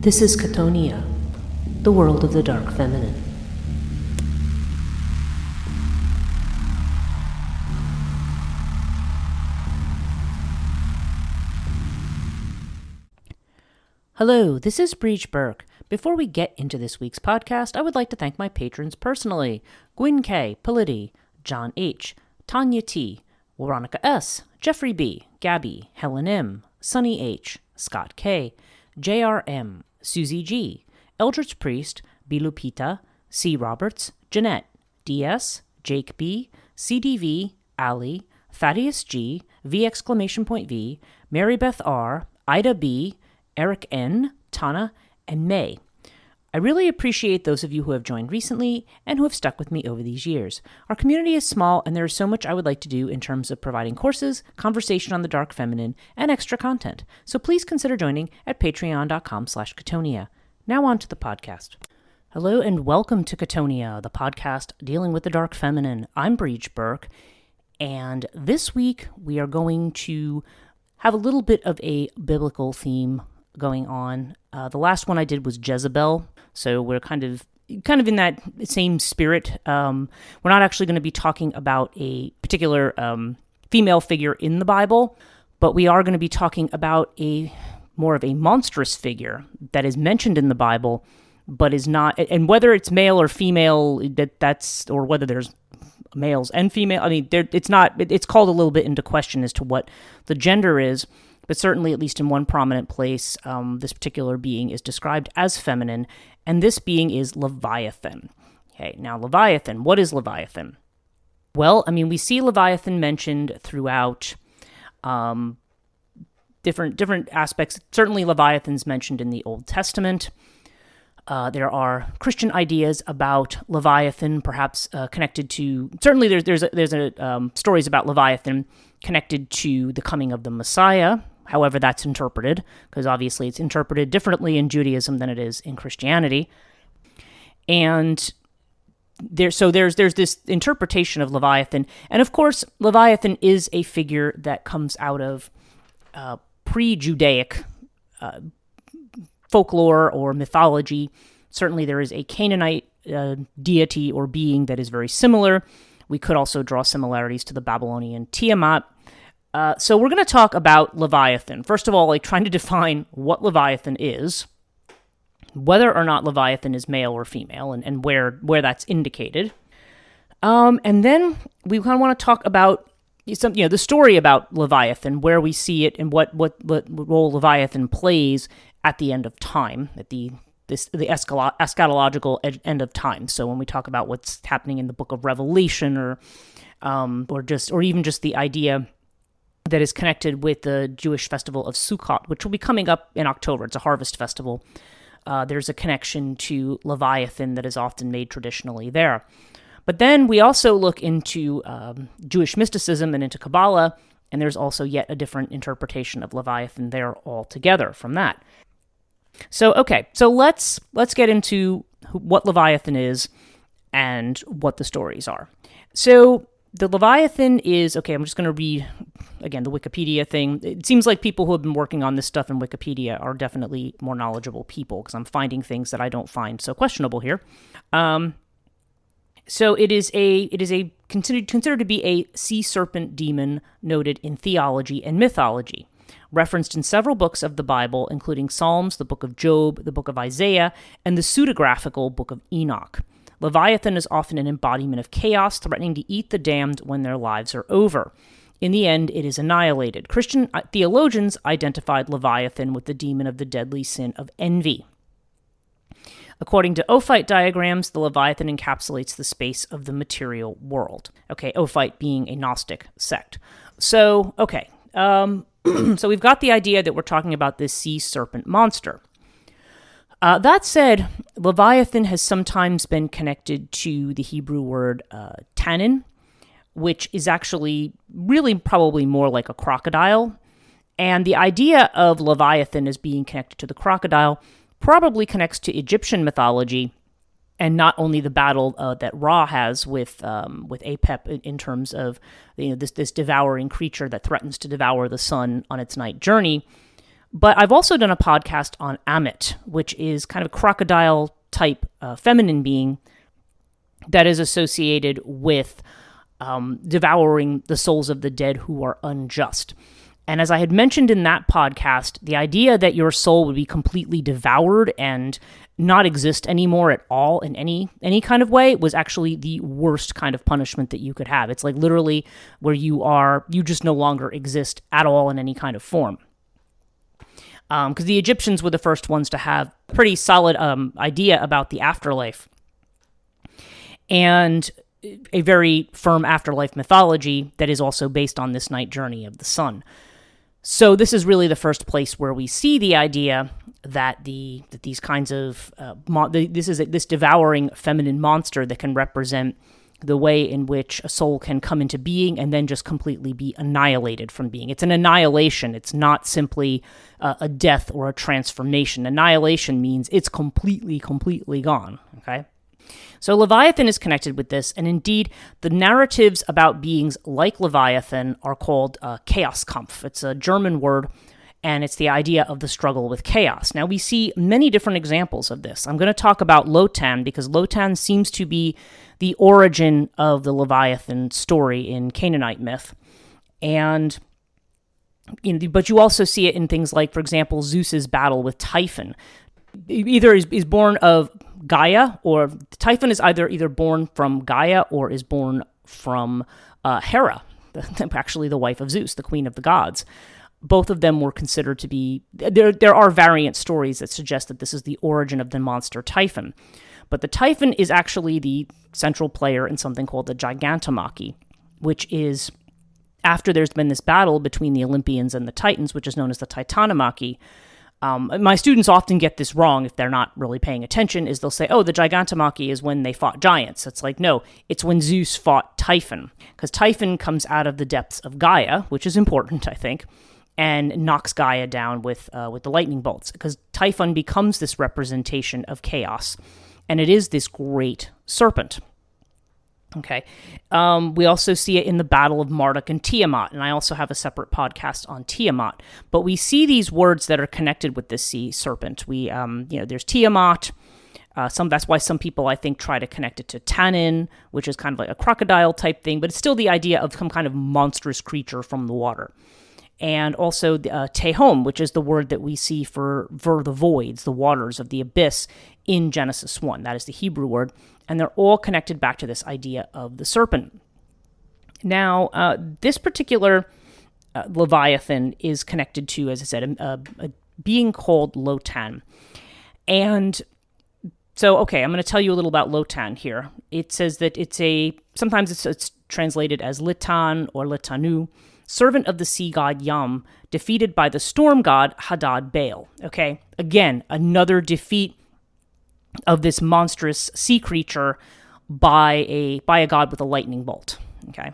This is Chthonia, the world of the dark feminine. Hello, this is Breach Burke. Before we get into this week's podcast, I would like to thank my patrons personally: Gwyn K, Polity, John H, Tanya T, Veronica S, Jeffrey B, Gabby, Helen M, Sunny H, Scott K, JRM, Susie G, Eldritch Priest, B. Lupita, C. Roberts, Jeanette, DS, Jake B, CDV, Ali, Thaddeus G, V!V, Mary Beth R, Ida B, Eric N, Tana, and May. I really appreciate those of you who have joined recently and who have stuck with me over these years. Our community is small, and there is so much I would like to do in terms of providing courses, conversation on the dark feminine, and extra content. So please consider joining at patreon.com/Chthonia. Now on to the podcast. Hello and welcome to Chthonia, the podcast dealing with the dark feminine. I'm Breach Burke, and this week we are going to have a little bit of a biblical theme going on. The last one I did was Jezebel, so we're kind of in that same spirit. We're not actually going to be talking about a particular female figure in the Bible, but we are going to be talking about a more of a monstrous figure that is mentioned in the Bible, but is not, and whether it's male or female, or whether there's males and female, I mean, it's called a little bit into question as to what the gender is. But certainly, at least in one prominent place, this particular being is described as feminine, and this being is Leviathan. Okay, now Leviathan, what is Leviathan? Well, I mean, we see Leviathan mentioned throughout different aspects. Certainly, Leviathan's mentioned in the Old Testament. There are Christian ideas about Leviathan, perhaps connected to. Certainly, there's stories about Leviathan connected to the coming of the Messiah. However, that's interpreted, because obviously it's interpreted differently in Judaism than it is in Christianity. And there's this interpretation of Leviathan. And of course, Leviathan is a figure that comes out of pre-Judaic folklore or mythology. Certainly there is a Canaanite deity or being that is very similar. We could also draw similarities to the Babylonian Tiamat. So we're going to talk about Leviathan. First of all, trying to define what Leviathan is, whether or not Leviathan is male or female, and where that's indicated. And then we kind of want to talk about the story about Leviathan, where we see it, and what role Leviathan plays at the end of time, at the eschatological end of time. So when we talk about what's happening in the book of Revelation, or even just the idea that is connected with the Jewish festival of Sukkot, which will be coming up in October. It's a harvest festival. There's a connection to Leviathan that is often made traditionally there. But then we also look into Jewish mysticism and into Kabbalah, and there's also yet a different interpretation of Leviathan there altogether from that. So, okay, so let's get into what Leviathan is and what the stories are. So the Leviathan is, okay, I'm just going to read, again, the Wikipedia thing. It seems like people who have been working on this stuff in Wikipedia are definitely more knowledgeable people, because I'm finding things that I don't find so questionable here. So it is considered to be a sea serpent demon noted in theology and mythology, referenced in several books of the Bible, including Psalms, the book of Job, the book of Isaiah, and the pseudographical book of Enoch. Leviathan is often an embodiment of chaos, threatening to eat the damned when their lives are over. In the end, it is annihilated. Christian theologians identified Leviathan with the demon of the deadly sin of envy. According to Ophite diagrams, the Leviathan encapsulates the space of the material world. Okay, Ophite being a Gnostic sect. So, okay, so we've got the idea that we're talking about this sea serpent monster. That said, Leviathan has sometimes been connected to the Hebrew word tannin, which is actually really probably more like a crocodile. And the idea of Leviathan as being connected to the crocodile probably connects to Egyptian mythology, and not only the battle that Ra has with Apep in terms of this devouring creature that threatens to devour the sun on its night journey, But I've also done a podcast on Amit, which is kind of a crocodile type feminine being that is associated with devouring the souls of the dead who are unjust. And as I had mentioned in that podcast, the idea that your soul would be completely devoured and not exist anymore at all in any kind of way was actually the worst kind of punishment that you could have. It's like literally where you just no longer exist at all in any kind of form. Because the Egyptians were the first ones to have pretty solid idea about the afterlife and a very firm afterlife mythology that is also based on this night journey of the sun. So this is really the first place where we see the idea that these kinds of this devouring feminine monster that can represent the way in which a soul can come into being and then just completely be annihilated from being. It's an annihilation. It's not simply a death or a transformation. Annihilation means it's completely gone. Okay. So Leviathan is connected with this, and indeed, the narratives about beings like Leviathan are called Chaoskampf. It's a German word, and it's the idea of the struggle with chaos. Now, we see many different examples of this. I'm going to talk about Lotan, because Lotan seems to be the origin of the Leviathan story in Canaanite myth. And but you also see it in things like, for example, Zeus's battle with Typhon. Either is born of Gaia, or Typhon is either born from Gaia or is born from Hera, actually the wife of Zeus, the queen of the gods. Both of them were considered to be... There are variant stories that suggest that this is the origin of the monster Typhon. But the Typhon is actually the central player in something called the Gigantomachy, which is after there's been this battle between the Olympians and the Titans, which is known as the Titanomachy. My students often get this wrong if they're not really paying attention, is they'll say, oh, the Gigantomachy is when they fought giants. It's like, no, it's when Zeus fought Typhon, because Typhon comes out of the depths of Gaia, which is important, I think, and knocks Gaia down with the lightning bolts, because Typhon becomes this representation of chaos, and it is this great serpent. Okay. We also see it in the Battle of Marduk and Tiamat, and I also have a separate podcast on Tiamat. But we see these words that are connected with this sea serpent. There's Tiamat. That's why some people, I think, try to connect it to Tannin, which is kind of like a crocodile type thing, but it's still the idea of some kind of monstrous creature from the water. And also Tehom, which is the word that we see for the voids, the waters of the abyss in Genesis 1. That is the Hebrew word. And they're all connected back to this idea of the serpent. Now, this particular Leviathan is connected to, as I said, a being called Lotan. And so, okay, I'm going to tell you a little about Lotan here. It says that sometimes it's translated as Litan or Litanu, servant of the sea god Yam, defeated by the storm god Hadad Baal. Okay, again, another defeat of this monstrous sea creature by a god with a lightning bolt. Okay,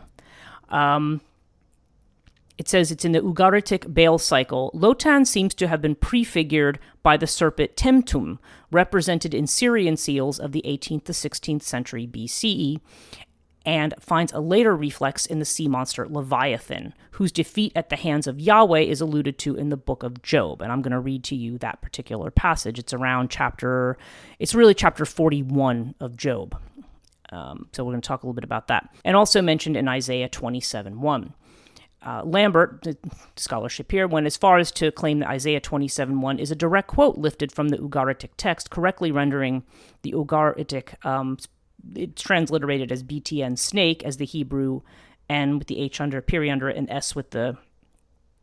it says it's in the Ugaritic Baal cycle. Lotan seems to have been prefigured by the serpent Temtum, represented in Syrian seals of the 18th to 16th century BCE, and finds a later reflex in the sea monster Leviathan, whose defeat at the hands of Yahweh is alluded to in the book of Job. And I'm going to read to you that particular passage. It's really chapter 41 of Job. So we're going to talk a little bit about that. And also mentioned in Isaiah 27:1. Lambert, the scholarship here, went as far as to claim that Isaiah 27:1 is a direct quote lifted from the Ugaritic text, correctly rendering the Ugaritic it's transliterated as BTN snake as the Hebrew, and with the H under, period under it, and S with the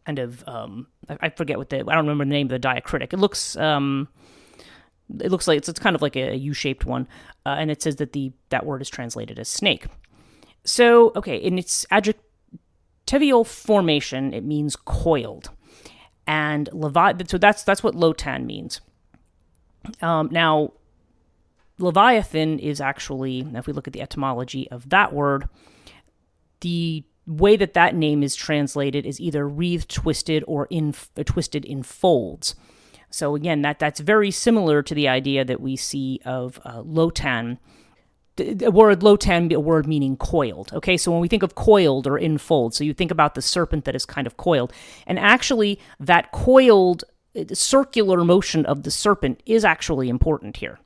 kind of, I forget I don't remember the name of the diacritic. It looks like it's kind of like a U-shaped one, and it says that that word is translated as snake. So, okay, in its adjectival formation, it means coiled. And so that's what Lotan means. Now, Leviathan is actually, if we look at the etymology of that word, the way that name is translated is either wreathed, twisted, or twisted in folds. So again, that's very similar to the idea that we see of Lotan. The word Lotan, a word meaning coiled. Okay, so when we think of coiled or in folds, so you think about the serpent that is kind of coiled. And actually, that coiled circular motion of the serpent is actually important here.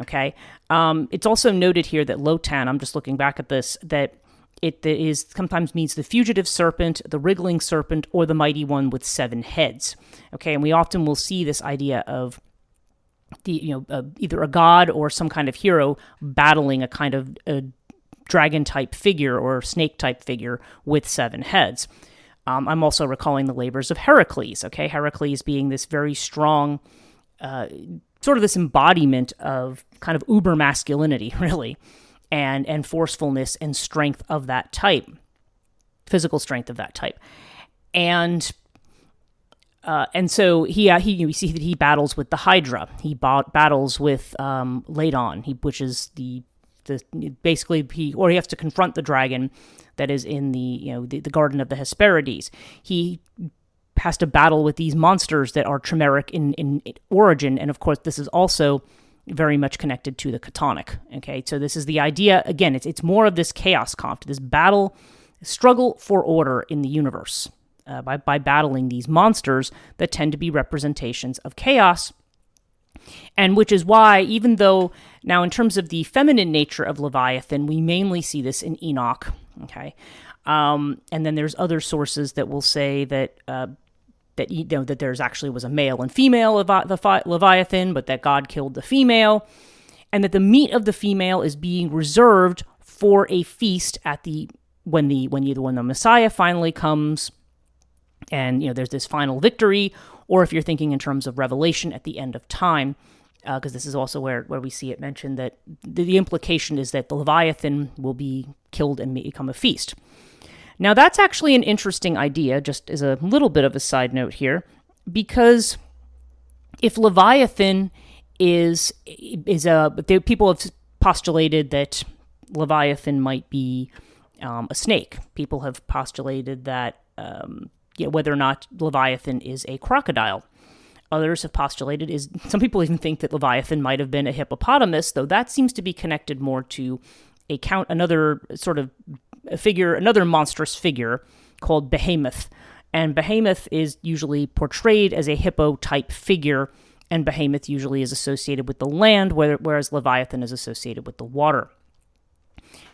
Okay, it's also noted here that Lotan, I'm just looking back at this, that it is sometimes means the fugitive serpent, the wriggling serpent, or the mighty one with 7 heads. Okay, and we often will see this idea of either a god or some kind of hero battling a kind of a dragon-type figure or snake-type figure with 7 heads. I'm also recalling the labors of Heracles. Okay, Heracles being this very strong, sort of this embodiment of kind of uber masculinity, really, and forcefulness and strength of that type, physical strength of that type, and so we see that he battles with the Hydra. He battles with Ladon, which is basically he has to confront the dragon that is in the Garden of the Hesperides. He has to battle with these monsters that are chimeric in origin, and of course this is also very much connected to the Chtonic. Okay, so this is the idea, again, it's more of this chaos conflict, this struggle for order in the universe, by battling these monsters that tend to be representations of chaos, and which is why, even though, now in terms of the feminine nature of Leviathan, we mainly see this in Enoch, okay, and then there's other sources that will say that that there's actually was a male and female Leviathan, but that God killed the female, and that the meat of the female is being reserved for a feast when the Messiah finally comes, and there's this final victory, or if you're thinking in terms of Revelation at the end of time, because this is also where we see it mentioned that the implication is that the Leviathan will be killed and become a feast. Now, that's actually an interesting idea, just as a little bit of a side note here, because if Leviathan people have postulated that Leviathan might be a snake. People have postulated that whether or not Leviathan is a crocodile. Others have postulated some people even think that Leviathan might have been a hippopotamus, though that seems to be connected more to another sort of figure, another monstrous figure called Behemoth. And Behemoth is usually portrayed as a hippo-type figure, and Behemoth usually is associated with the land, whereas Leviathan is associated with the water.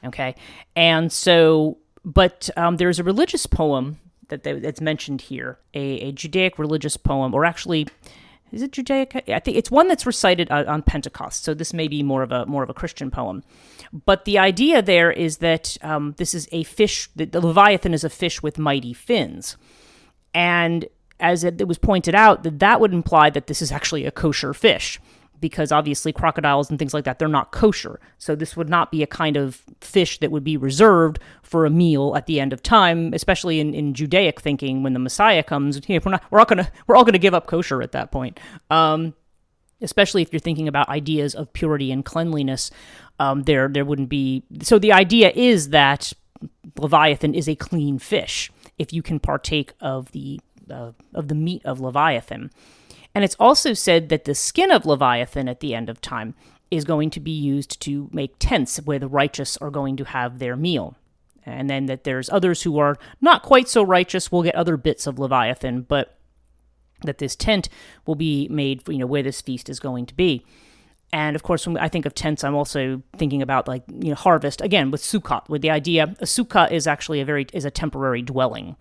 Okay, and so, but there's a religious poem that's mentioned here, a Judaic religious poem, or actually, is it Judaic? I think it's one that's recited on Pentecost. So this may be more of a Christian poem, but the idea there is that this is a fish. That the Leviathan is a fish with mighty fins, and as it was pointed out, that would imply that this is actually a kosher fish, because obviously crocodiles and things like that, they're not kosher. So this would not be a kind of fish that would be reserved for a meal at the end of time, especially in Judaic thinking when the Messiah comes. We're all gonna give up kosher at that point. Especially if you're thinking about ideas of purity and cleanliness, there wouldn't be. So the idea is that Leviathan is a clean fish if you can partake of the meat of Leviathan. And it's also said that the skin of Leviathan at the end of time is going to be used to make tents where the righteous are going to have their meal. And then that there's others who are not quite so righteous will get other bits of Leviathan, but that this tent will be made for, where this feast is going to be. And of course, when I think of tents, I'm also thinking about harvest, again, with Sukkot, with the idea, a sukkah is actually a temporary dwelling.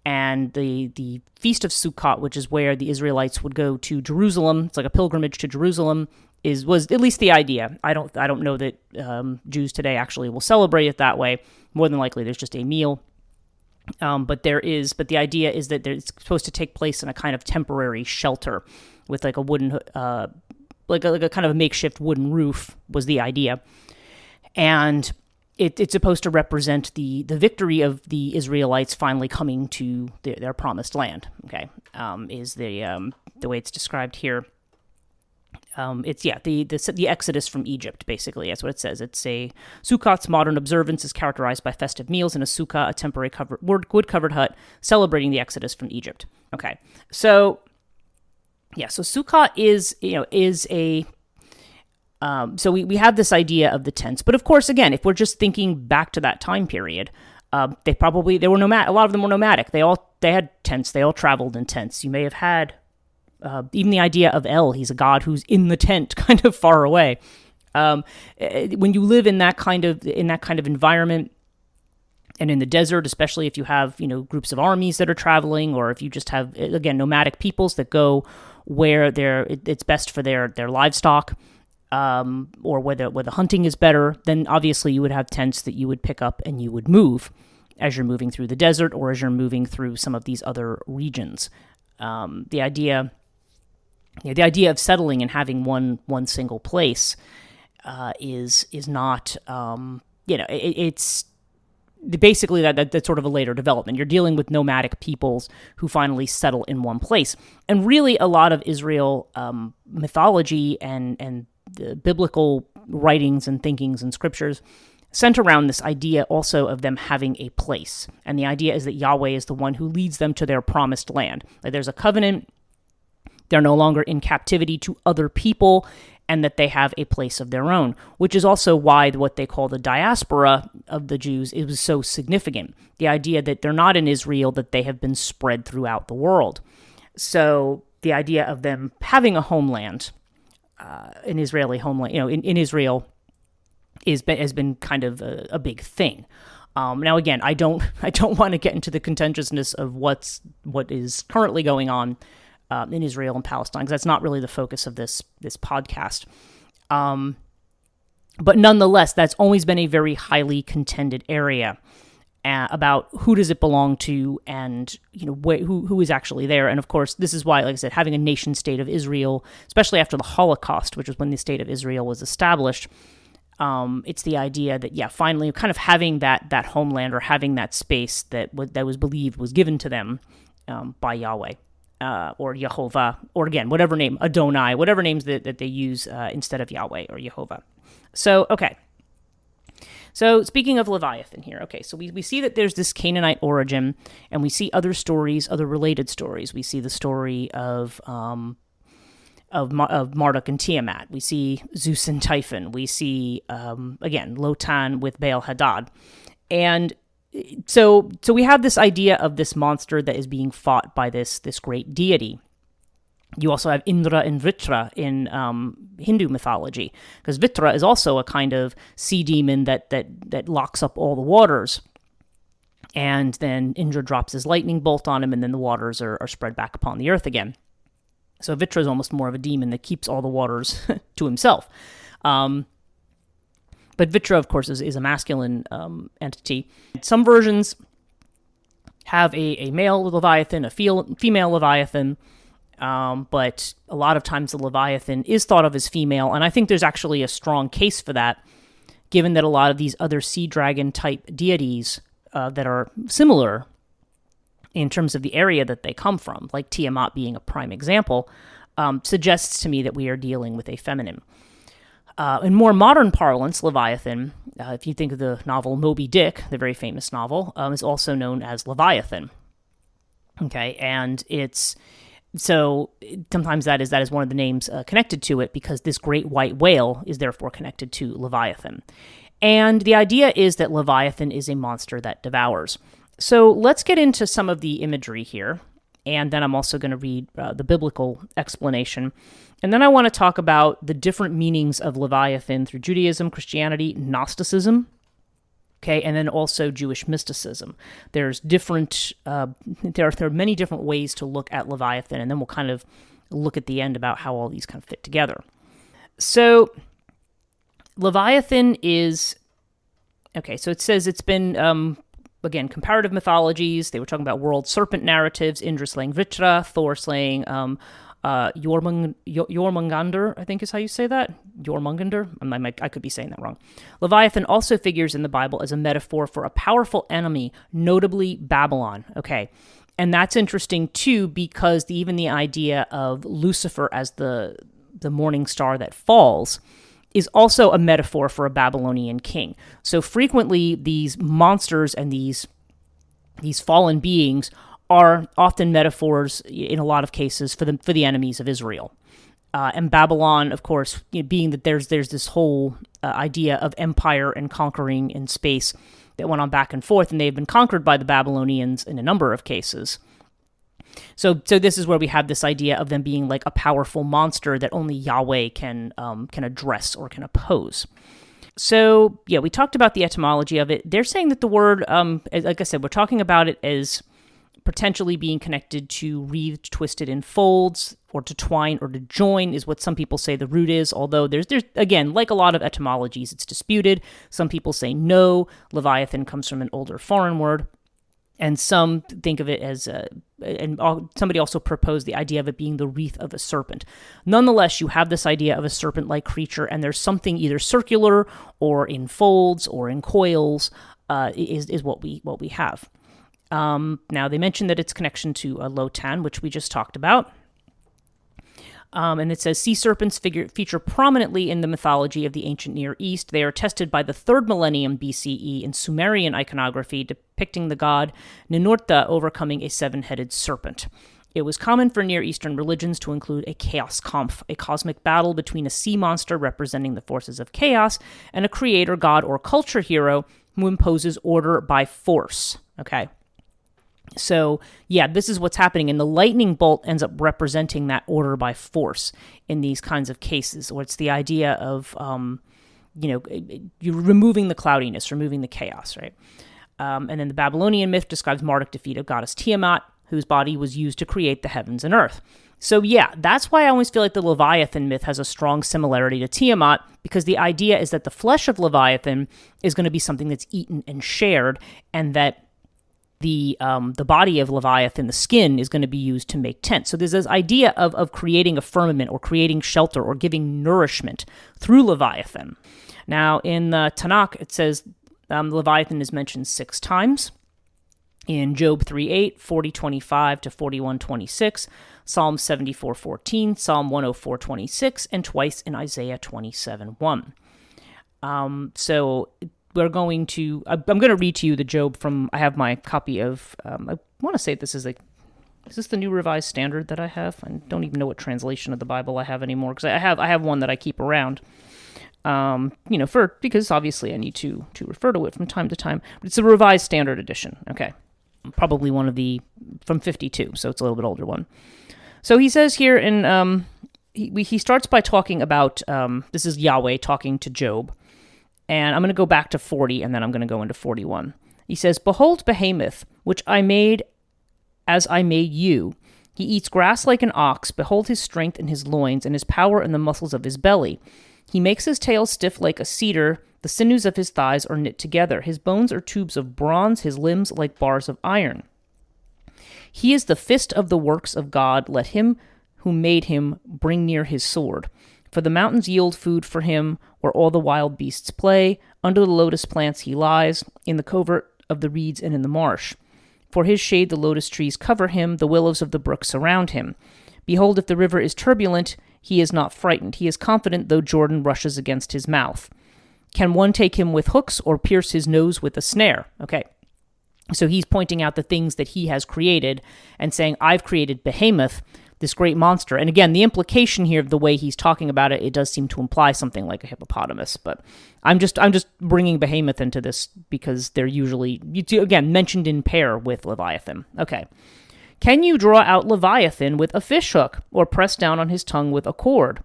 And the Feast of Sukkot, which is where the Israelites would go to Jerusalem, it's like a pilgrimage to Jerusalem, was at least the idea. I don't know that Jews today actually will celebrate it that way. More than likely, there's just a meal. But the idea is that it's supposed to take place in a kind of temporary shelter with like a wooden, like a kind of a makeshift wooden roof was the idea. And it's supposed to represent the victory of the Israelites finally coming to their promised land. Okay, is the way it's described here. It's the exodus from Egypt. Basically, that's what it says. It's a Sukkot's modern observance is characterized by festive meals in a sukkah, a temporary wood-covered hut celebrating the exodus from Egypt. Okay, so Sukkot is a so we have this idea of the tents, but of course, again, if we're just thinking back to that time period, they were nomadic. A lot of them were nomadic. They had tents. They all traveled in tents. You may have had Even the idea of El, he's a god who's in the tent, kind of far away. When you live in that kind of environment, and in the desert, especially if you have groups of armies that are traveling, or if you just have, again, nomadic peoples that go where it's best for their livestock, or where the hunting is better, then obviously you would have tents that you would pick up and you would move as you're moving through the desert or as you're moving through some of these other regions. The idea of settling and having one single place is not, it's basically that's sort of a later development. You're dealing with nomadic peoples who finally settle in one place. And really a lot of Israel mythology and the biblical writings and thinkings and scriptures center around this idea also of them having a place. And the idea is that Yahweh is the one who leads them to their promised land. That there's a covenant, they're no longer in captivity to other people, and that they have a place of their own, which is also why what they call the diaspora of the Jews is so significant. The idea that they're not in Israel, that they have been spread throughout the world. So the idea of them having a homeland, an Israeli homeland, in Israel, has been kind of a big thing. Now, again, I don't want to get into the contentiousness of what is currently going on in Israel and Palestine, because that's not really the focus of this podcast. But nonetheless, that's always been a very highly contended area about who does it belong to, and who is actually there. And of course, this is why, like I said, having a nation state of Israel, especially after the Holocaust, which was when the state of Israel was established, it's the idea that finally, kind of having that homeland, or having that space that was believed was given to them by Yahweh. Or Yehovah, or again, whatever name, Adonai, whatever names that they use instead of Yahweh or Yehovah. So, okay. So, speaking of Leviathan here, okay, so we see that there's this Canaanite origin, and we see other stories, other related stories. We see the story of Marduk and Tiamat. We see Zeus and Typhon. We see, again, Lotan with Baal Hadad. And so we have this idea of this monster that is being fought by this great deity. You also have Indra and Vritra in Hindu mythology, because Vritra is also a kind of sea demon that locks up all the waters. And then Indra drops his lightning bolt on him, and then the waters are spread back upon the earth again. So Vritra is almost more of a demon that keeps all the waters to himself. But Vritra, of course, is a masculine entity. Some versions have a male Leviathan, a female Leviathan, but a lot of times the Leviathan is thought of as female, and I think there's actually a strong case for that, given that a lot of these other sea dragon-type deities that are similar in terms of the area that they come from, like Tiamat being a prime example, suggests to me that we are dealing with a feminine. In more modern parlance, Leviathan, if you think of the novel Moby Dick, the very famous novel, is also known as Leviathan. Okay, and sometimes that is one of the names connected to it, because this great white whale is therefore connected to Leviathan. And the idea is that Leviathan is a monster that devours. So let's get into some of the imagery here, and then I'm also going to read the biblical explanation. And then I want to talk about the different meanings of Leviathan through Judaism, Christianity, Gnosticism, okay, and then also Jewish mysticism. There's different, there are many different ways to look at Leviathan, and then we'll kind of look at the end about how all these kind of fit together. So Leviathan is, okay, so it says it's been, again, comparative mythologies. They were talking about world serpent narratives, Indra slaying Vritra, Thor slaying Jormungandr, I think is how you say that. Jormungandr? I could be saying that wrong. Leviathan also figures in the Bible as a metaphor for a powerful enemy, notably Babylon. Okay, and that's interesting too, because even the idea of Lucifer as the morning star that falls is also a metaphor for a Babylonian king. So frequently these monsters and these fallen beings are often metaphors, in a lot of cases, for the enemies of Israel. And Babylon, of course, being that there's this whole idea of empire and conquering in space that went on back and forth, and they've been conquered by the Babylonians in a number of cases. So this is where we have this idea of them being like a powerful monster that only Yahweh can address or can oppose. So yeah, we talked about the etymology of it. They're saying that the word, like I said, we're talking about it as potentially being connected to wreathed, twisted in folds, or to twine or to join is what some people say the root is, although there's again, like a lot of etymologies, it's disputed. Some people say no, Leviathan comes from an older foreign word, and some think of it as, somebody also proposed the idea of it being the wreath of a serpent. Nonetheless, you have this idea of a serpent-like creature, and there's something either circular or in folds or in coils, is what we have. Now, they mentioned that its connection to Lotan, which we just talked about. And it says, sea serpents feature prominently in the mythology of the ancient Near East. They are attested by the 3rd millennium BCE in Sumerian iconography, depicting the god Ninurta overcoming a 7-headed serpent. It was common for Near Eastern religions to include a chaos kampf, a cosmic battle between a sea monster representing the forces of chaos and a creator god or culture hero who imposes order by force. Okay. So, yeah, this is what's happening, and the lightning bolt ends up representing that order by force in these kinds of cases, where it's the idea of, you're removing the cloudiness, removing the chaos, right? And then the Babylonian myth describes Marduk defeat of goddess Tiamat, whose body was used to create the heavens and earth. So, yeah, that's why I always feel like the Leviathan myth has a strong similarity to Tiamat, because the idea is that the flesh of Leviathan is going to be something that's eaten and shared, and that the body of Leviathan, the skin, is going to be used to make tents. So there's this idea of creating a firmament or creating shelter or giving nourishment through Leviathan. Now, in the Tanakh, it says Leviathan is mentioned 6 times. In Job 3:8, 40:25 to 41:26, Psalm 74:14, Psalm 104:26, and twice in Isaiah 27:1. So I'm going to read to you the Job from, I have my copy of, I want to say this is this the New Revised Standard that I have? I don't even know what translation of the Bible I have anymore, because I have one that I keep around, because obviously I need to refer to it from time to time. But it's a Revised Standard edition, okay. Probably one of from 52, so it's a little bit older one. So he says here he starts by talking about, this is Yahweh talking to Job. And I'm going to go back to 40, and then I'm going to go into 41. He says, "Behold Behemoth, which I made as I made you. He eats grass like an ox. Behold his strength in his loins, and his power in the muscles of his belly. He makes his tail stiff like a cedar. The sinews of his thighs are knit together. His bones are tubes of bronze, his limbs like bars of iron. He is the fist of the works of God. Let him who made him bring near his sword. For the mountains yield food for him, where all the wild beasts play. Under the lotus plants he lies, in the covert of the reeds and in the marsh. For his shade the lotus trees cover him, the willows of the brook surround him. Behold, if the river is turbulent, he is not frightened. He is confident, though Jordan rushes against his mouth. Can one take him with hooks or pierce his nose with a snare?" Okay. So he's pointing out the things that he has created and saying, I've created Behemoth, this great monster. And again, the implication here of the way he's talking about it, it does seem to imply something like a hippopotamus. But I'm just bringing Behemoth into this because they're usually, again, mentioned in pair with Leviathan. Okay. "Can you draw out Leviathan with a fish hook, or press down on his tongue with a cord?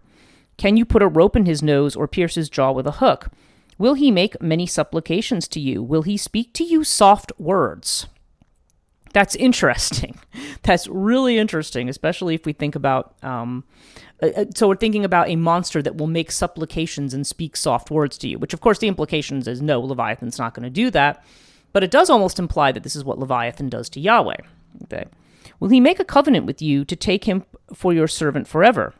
Can you put a rope in his nose, or pierce his jaw with a hook? Will he make many supplications to you? Will he speak to you soft words?" That's interesting. That's really interesting, especially if we think about, so we're thinking about a monster that will make supplications and speak soft words to you, which of course the implications is no, Leviathan's not going to do that, but it does almost imply that this is what Leviathan does to Yahweh. Okay. "Will he make a covenant with you to take him for your servant forever?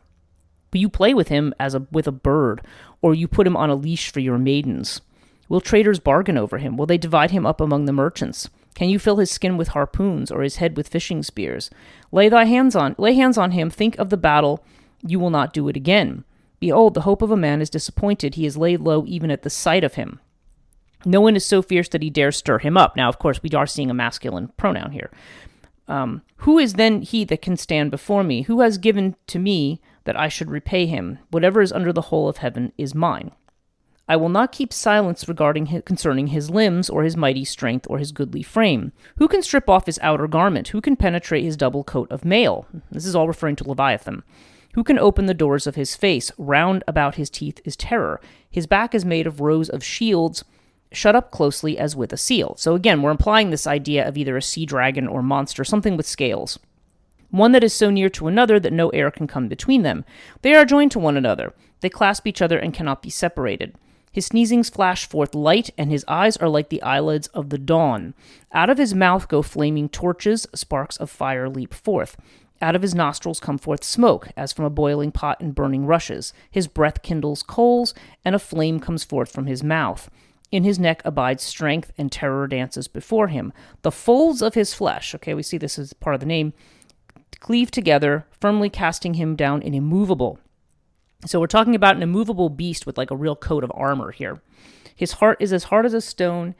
Will you play with him with a bird, or you put him on a leash for your maidens? Will traders bargain over him? Will they divide him up among the merchants? Can you fill his skin with harpoons, or his head with fishing spears? Lay hands on him, think of the battle, you will not do it again. Behold, the hope of a man is disappointed, he is laid low even at the sight of him. No one is so fierce that he dares stir him up." Now, of course, we are seeing a masculine pronoun here. "Who is then he that can stand before me? Who has given to me that I should repay him? Whatever is under the whole of heaven is mine." I will not keep silence concerning his limbs, or his mighty strength, or his goodly frame. Who can strip off his outer garment? Who can penetrate his double coat of mail? This is all referring to Leviathan. Who can open the doors of his face? Round about his teeth is terror. His back is made of rows of shields, shut up closely as with a seal. So again, we're implying this idea of either a sea dragon or monster, something with scales. One that is so near to another that no air can come between them. They are joined to one another. They clasp each other and cannot be separated. His sneezings flash forth light, and his eyes are like the eyelids of the dawn. Out of his mouth go flaming torches, sparks of fire leap forth. Out of his nostrils come forth smoke, as from a boiling pot and burning rushes. His breath kindles coals, and a flame comes forth from his mouth. In his neck abides strength, and terror dances before him. The folds of his flesh, okay, we see this as part of the name, cleave together, firmly casting him down in immovable. So we're talking about an immovable beast with like a real coat of armor here. His heart is as hard as a stone,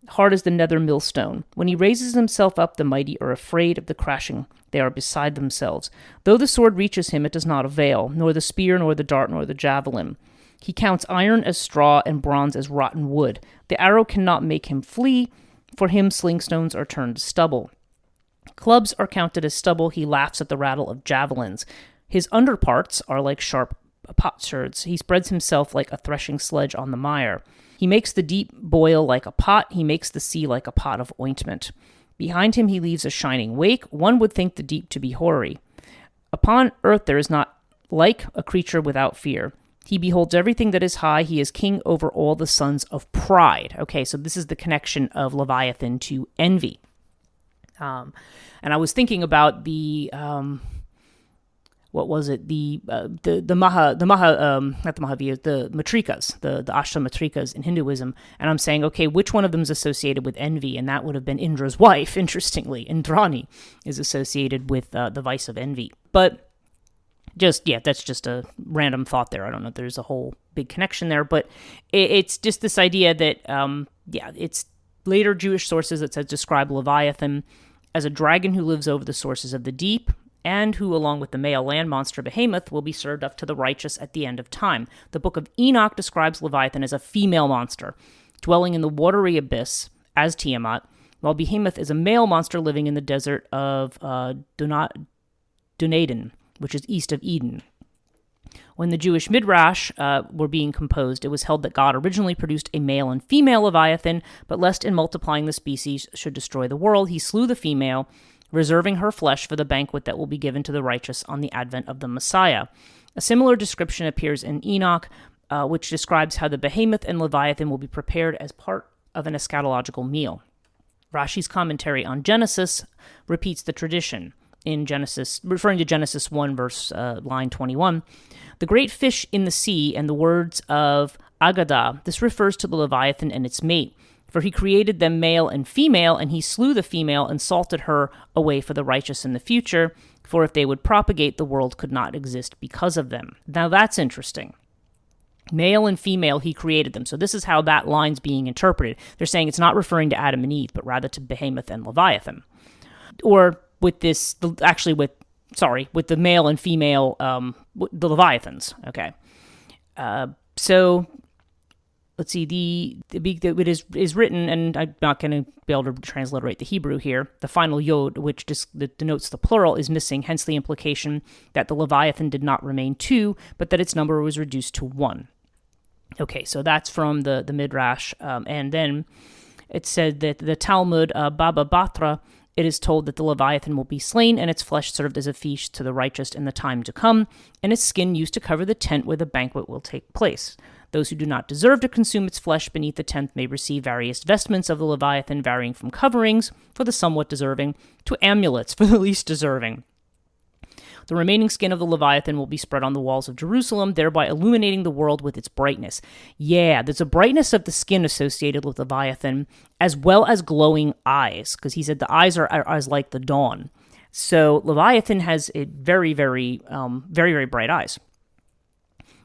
hard as the nether millstone. When he raises himself up, the mighty are afraid of the crashing. They are beside themselves. Though the sword reaches him, it does not avail, nor the spear, nor the dart, nor the javelin. He counts iron as straw and bronze as rotten wood. The arrow cannot make him flee. For him, sling stones are turned to stubble. Clubs are counted as stubble. He laughs at the rattle of javelins. His underparts are like sharp potsherds. He spreads himself like a threshing sledge on the mire. He makes the deep boil like a pot. He makes the sea like a pot of ointment. Behind him he leaves a shining wake. One would think the deep to be hoary. Upon earth there is not like a creature without fear. He beholds everything that is high. He is king over all the sons of pride. Okay, so this is the connection of Leviathan to envy. And I was thinking about the matrikas, the ashta matrikas in Hinduism, and I'm saying, okay, which one of them is associated with envy? And that would have been Indra's wife. Interestingly, Indrani is associated with the vice of envy. But that's just a random thought there. I don't know if there's a whole big connection there, but it's just this idea that it's later Jewish sources that says describe Leviathan as a dragon who lives over the sources of the deep, and who, along with the male land monster Behemoth, will be served up to the righteous at the end of time. The book of Enoch describes Leviathan as a female monster, dwelling in the watery abyss as Tiamat, while Behemoth is a male monster living in the desert of Dunedin, which is east of Eden. When the Jewish Midrash were being composed, it was held that God originally produced a male and female Leviathan, but lest in multiplying the species should destroy the world, he slew the female, reserving her flesh for the banquet that will be given to the righteous on the advent of the Messiah. A similar description appears in Enoch, which describes how the Behemoth and Leviathan will be prepared as part of an eschatological meal. Rashi's commentary on Genesis repeats the tradition. In Genesis, referring to Genesis 1, line 21, the great fish in the sea and the words of Agadah, this refers to the Leviathan and its mate, for he created them male and female, and he slew the female and salted her away for the righteous in the future, for if they would propagate, the world could not exist because of them. Now that's interesting. Male and female, he created them. So this is how that line's being interpreted. They're saying it's not referring to Adam and Eve, but rather to Behemoth and Leviathan. Or with the male and female, the Leviathans. Okay. So let's see, it is written, and I'm not going to be able to transliterate the Hebrew here. The final yod, which denotes the plural, is missing, hence the implication that the Leviathan did not remain two, but that its number was reduced to one. Okay, so that's from the Midrash, and then it said that the Talmud, Baba Batra, it is told that the Leviathan will be slain, and its flesh served as a feast to the righteous in the time to come, and its skin used to cover the tent where the banquet will take place. Those who do not deserve to consume its flesh beneath the tent may receive various vestments of the Leviathan, varying from coverings for the somewhat deserving to amulets for the least deserving. The remaining skin of the Leviathan will be spread on the walls of Jerusalem, thereby illuminating the world with its brightness. Yeah, there's a brightness of the skin associated with Leviathan, as well as glowing eyes, because he said the eyes are as like the dawn. So Leviathan has very, very, very, very bright eyes.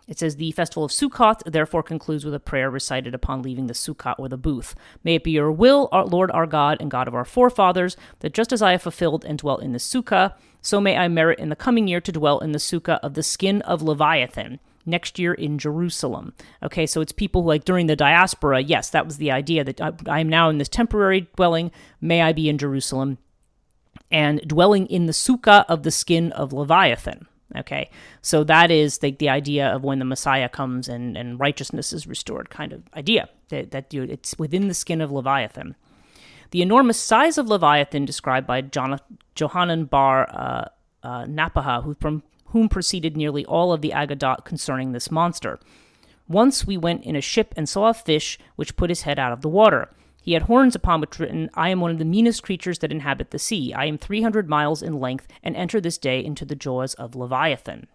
It says, the festival of Sukkot therefore concludes with a prayer recited upon leaving the Sukkah or the booth. May it be your will, our Lord our God and God of our forefathers, that just as I have fulfilled and dwelt in the Sukkah, so may I merit in the coming year to dwell in the Sukkah of the skin of Leviathan, next year in Jerusalem. Okay, so it's people who, like, during the diaspora, yes, that was the idea that I am now in this temporary dwelling, may I be in Jerusalem, and dwelling in the sukkah of the skin of Leviathan. Okay, so that is the idea of when the Messiah comes and righteousness is restored kind of idea, that it's within the skin of Leviathan. The enormous size of Leviathan described by Johanan bar Napaha, from whom proceeded nearly all of the Agadat concerning this monster. Once we went in a ship and saw a fish which put his head out of the water. He had horns upon which written, I am one of the meanest creatures that inhabit the sea. I am 300 miles in length and enter this day into the jaws of Leviathan.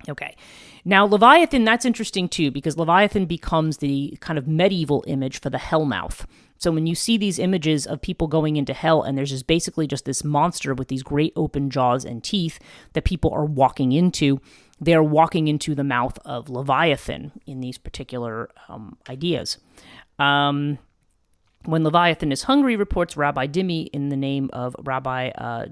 Okay. Now, Leviathan, that's interesting too, because Leviathan becomes the kind of medieval image for the hellmouth. So when you see these images of people going into hell, and there's just basically just this monster with these great open jaws and teeth that people are walking into, they're walking into the mouth of Leviathan in these particular ideas. When Leviathan is hungry, reports Rabbi Dimi in the name of Rabbi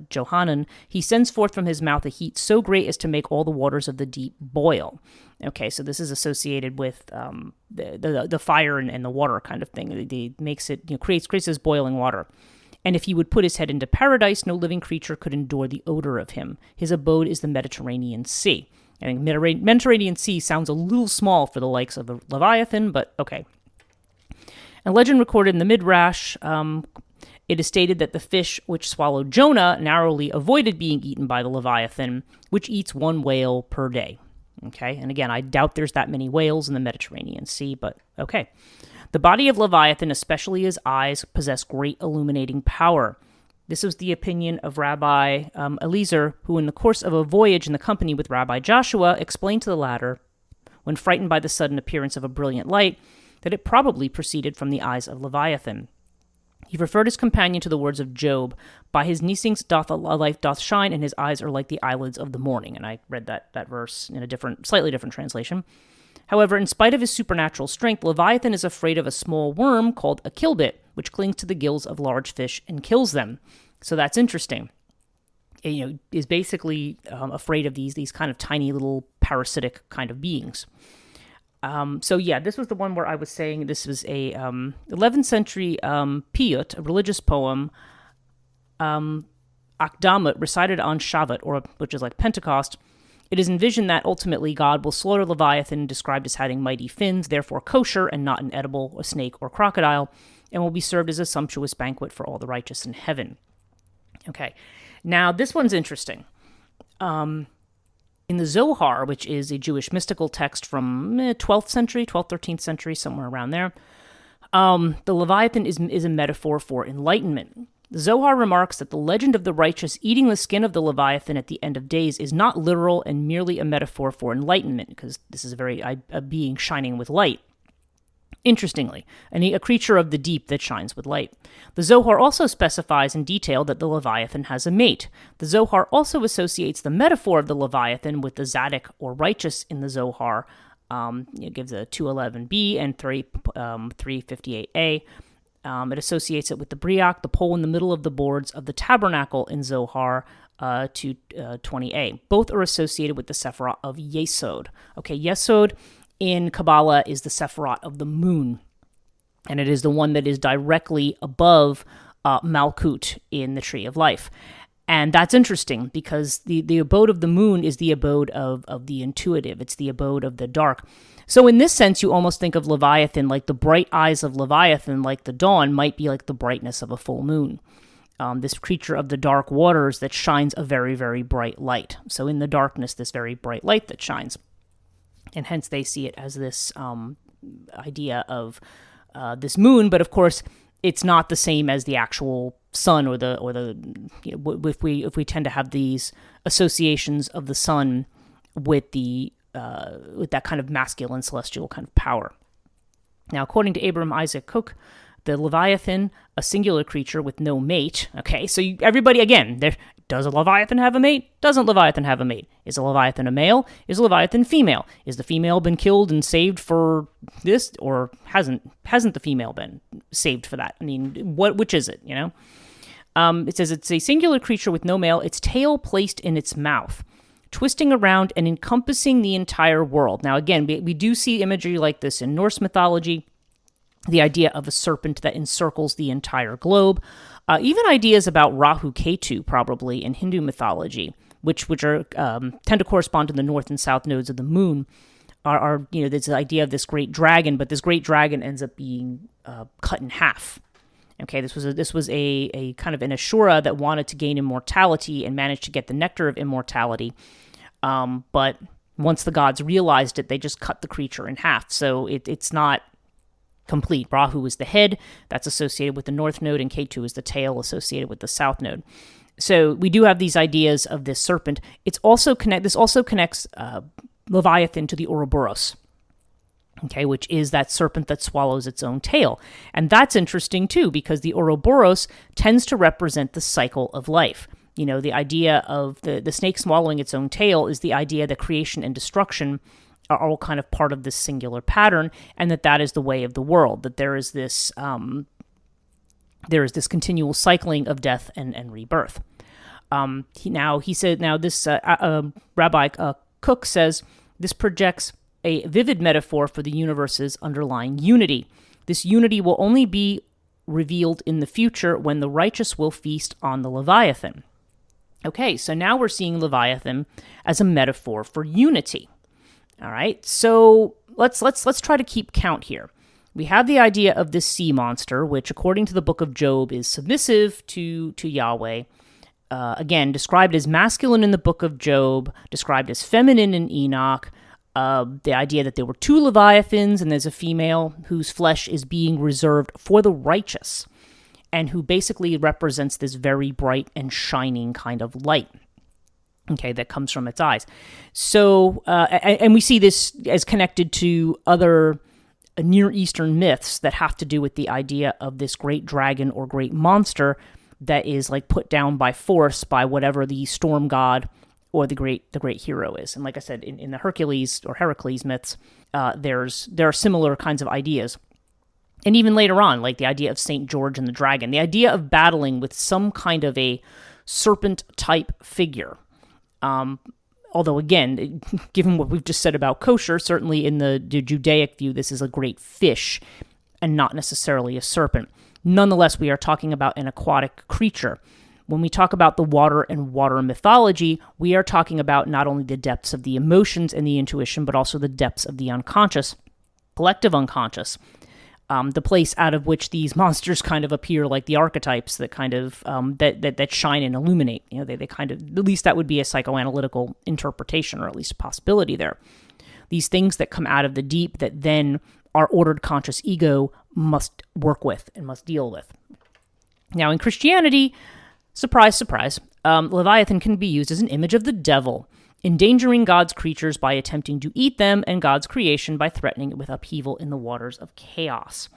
Johanan, he sends forth from his mouth a heat so great as to make all the waters of the deep boil. Okay, so this is associated with the fire and the water kind of thing. It makes it, creates this boiling water. And if he would put his head into paradise, no living creature could endure the odor of him. His abode is the Mediterranean Sea. I think Mediterranean Sea sounds a little small for the likes of the Leviathan, but okay. A legend recorded in the Midrash, it is stated that the fish which swallowed Jonah narrowly avoided being eaten by the Leviathan, which eats one whale per day. Okay, and again, I doubt there's that many whales in the Mediterranean Sea, but okay. The body of Leviathan, especially his eyes, possess great illuminating power. This was the opinion of Rabbi Eliezer, who in the course of a voyage in the company with Rabbi Joshua explained to the latter, when frightened by the sudden appearance of a brilliant light, that it probably proceeded from the eyes of Leviathan. He referred his companion to the words of Job, by his neesings doth a life doth shine, and his eyes are like the eyelids of the morning. And I read that verse in a slightly different translation. However, in spite of his supernatural strength, Leviathan is afraid of a small worm called a kilbit, which clings to the gills of large fish and kills them. So that's interesting. It, is basically afraid of these kind of tiny little parasitic kind of beings. So yeah, this was the one where I was saying this was a 11th century piyut, a religious poem, Akdamut, recited on Shavuot, which is like Pentecost. It is envisioned that ultimately God will slaughter Leviathan, described as having mighty fins, therefore kosher and not an edible, a snake or crocodile, and will be served as a sumptuous banquet for all the righteous in heaven. Okay, now this one's interesting. In the Zohar, which is a Jewish mystical text from 12th century, 12th, 13th century, somewhere around there, the Leviathan is a metaphor for enlightenment. The Zohar remarks that the legend of the righteous eating the skin of the Leviathan at the end of days is not literal and merely a metaphor for enlightenment, because this is a being shining with light. Interestingly, a creature of the deep that shines with light. The Zohar also specifies in detail that the Leviathan has a mate. The Zohar also associates the metaphor of the Leviathan with the Zadok or righteous in the Zohar. It gives a 211b and 358a. It associates it with the Briach, the pole in the middle of the boards of the tabernacle in Zohar 220a. Both are associated with the Sephirah of Yesod. Okay, Yesod in Kabbalah is the Sephirah of the moon, and it is the one that is directly above Malkut in the Tree of Life. And that's interesting because the abode of the moon is the abode of the intuitive. It's the abode of the dark. So in this sense, you almost think of Leviathan like the bright eyes of Leviathan, like the dawn, might be like the brightness of a full moon. This creature of the dark waters that shines a very, very bright light. So in the darkness, this very bright light that shines. And hence they see it as this idea of this moon, but of course it's not the same as the actual sun or the if we tend to have these associations of the sun with that kind of masculine celestial kind of power. Now, according to Abraham Isaac Cook, the Leviathan, a singular creature with no mate. Okay, so everybody, again, does a Leviathan have a mate? Doesn't Leviathan have a mate? Is a Leviathan a male? Is a Leviathan female? Is the female been killed and saved for this, or hasn't the female been saved for that? I mean, which is it, It says it's a singular creature with no male, its tail placed in its mouth. twisting around and encompassing the entire world. Now, again, we do see imagery like this in Norse mythology, the idea of a serpent that encircles the entire globe, even ideas about Rahu Ketu, probably, in Hindu mythology, which are tend to correspond to the north and south nodes of the moon, are there's the idea of this great dragon, but this great dragon ends up being cut in half. Okay, this was a kind of an Ashura that wanted to gain immortality and managed to get the nectar of immortality, but once the gods realized it, they just cut the creature in half. So it's not complete. Rahu is the head, that's associated with the north node, and Ketu is the tail, associated with the south node. So we do have these ideas of this serpent. This also connects Leviathan to the Ouroboros, okay, which is that serpent that swallows its own tail. And that's interesting too, because the Ouroboros tends to represent the cycle of life. The idea of the snake swallowing its own tail is the idea that creation and destruction are all kind of part of this singular pattern, and that is the way of the world, that there is this continual cycling of death and rebirth. This Rabbi Cook says this projects a vivid metaphor for the universe's underlying unity. This unity will only be revealed in the future when the righteous will feast on the Leviathan. Okay, so now we're seeing Leviathan as a metaphor for unity. All right, so let's try to keep count here. We have the idea of this sea monster, which, according to the book of Job, is submissive to Yahweh. Again, described as masculine in the book of Job, described as feminine in Enoch. The idea that there were two Leviathans and there's a female whose flesh is being reserved for the righteous, and who basically represents this very bright and shining kind of light, okay, that comes from its eyes. So, and we see this as connected to other Near Eastern myths that have to do with the idea of this great dragon or great monster that is like put down by force by whatever the storm god or the great hero is. And like I said, in the Hercules or Heracles myths, there are similar kinds of ideas. And even later on, like the idea of St. George and the dragon, the idea of battling with some kind of a serpent-type figure. Although, again, given what we've just said about kosher, certainly in the Judaic view, this is a great fish and not necessarily a serpent. Nonetheless, we are talking about an aquatic creature. When we talk about the water and water mythology, we are talking about not only the depths of the emotions and the intuition, but also the depths of the unconscious, collective unconscious. The place out of which these monsters kind of appear, like the archetypes that kind of that shine and illuminate. They kind of, at least that would be a psychoanalytical interpretation, or at least a possibility there. These things that come out of the deep that then our ordered conscious ego must work with and must deal with. Now, in Christianity, surprise, surprise, Leviathan can be used as an image of the devil, endangering God's creatures by attempting to eat them, and God's creation by threatening it with upheaval in the waters of chaos.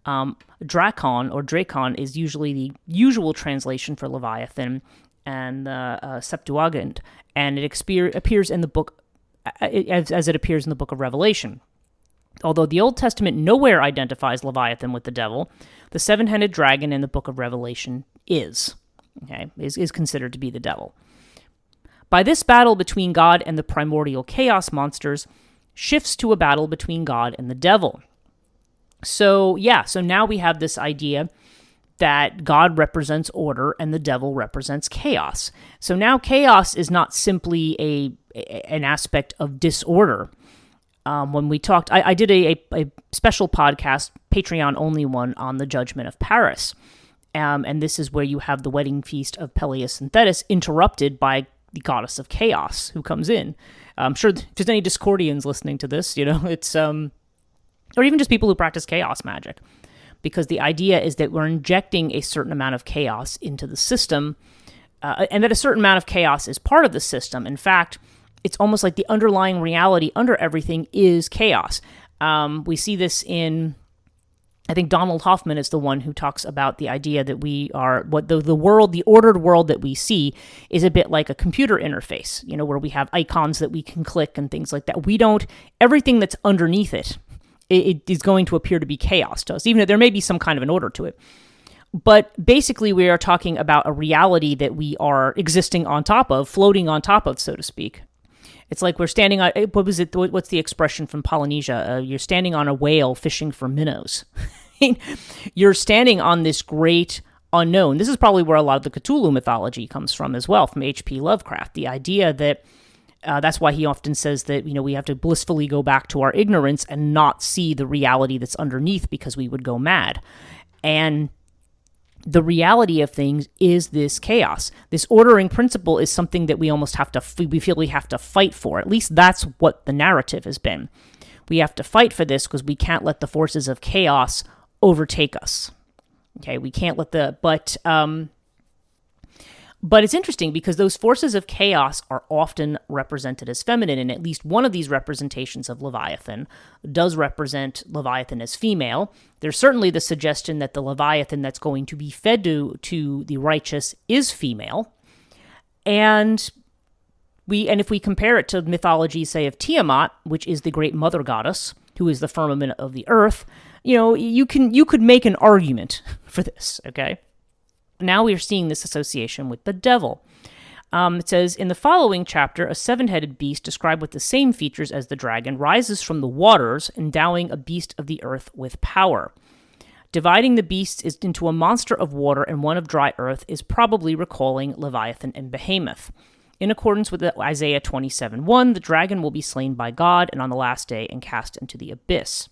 Drakon, or Drakon, is usually the usual translation for Leviathan and the Septuagint, and it appears in the book as it appears in the book of Revelation. Although the Old Testament nowhere identifies Leviathan with the devil, the seven-headed dragon in the book of Revelation is considered to be the devil. By this battle between God and the primordial chaos monsters shifts to a battle between God and the devil. So now we have this idea that God represents order and the devil represents chaos. So now chaos is not simply an aspect of disorder. When we talked, I did a special podcast, Patreon-only one, on the Judgment of Paris. And this is where you have the wedding feast of Peleus and Thetis interrupted by the goddess of chaos who comes in. I'm sure if there's any Discordians listening to this, it's, or even just people who practice chaos magic, because the idea is that we're injecting a certain amount of chaos into the system, and that a certain amount of chaos is part of the system. In fact, it's almost like the underlying reality under everything is chaos. We see this in, I think Donald Hoffman is the one who talks about the idea that we are, what the world, the ordered world that we see is a bit like a computer interface, where we have icons that we can click and things like that. Everything that's underneath it is going to appear to be chaos to us, even if there may be some kind of an order to it. But basically, we are talking about a reality that we are existing on top of, floating on top of, so to speak. It's like we're standing on, what was it? What's the expression from Polynesia? You're standing on a whale fishing for minnows. You're standing on this great unknown. This is probably where a lot of the Cthulhu mythology comes from as well, from H.P. Lovecraft. The idea that that's why he often says that, we have to blissfully go back to our ignorance and not see the reality that's underneath because we would go mad. And the reality of things is this chaos. This ordering principle is something that we almost have to, we feel we have to fight for. At least that's what the narrative has been. We have to fight for this because we can't let the forces of chaos overtake us. Okay, we can't let but it's interesting because those forces of chaos are often represented as feminine, and at least one of these representations of Leviathan does represent Leviathan as female. There's certainly the suggestion that the Leviathan that's going to be fed to the righteous is female. And if we compare it to mythology, say, of Tiamat, which is the great mother goddess, who is the firmament of the earth, you could make an argument for this, okay? Now we are seeing this association with the devil. It says, in the following chapter, a seven-headed beast described with the same features as the dragon rises from the waters, endowing a beast of the earth with power. Dividing the beasts into a monster of water and one of dry earth is probably recalling Leviathan and Behemoth. In accordance with Isaiah 27:1, the dragon will be slain by God and on the last day and cast into the abyss.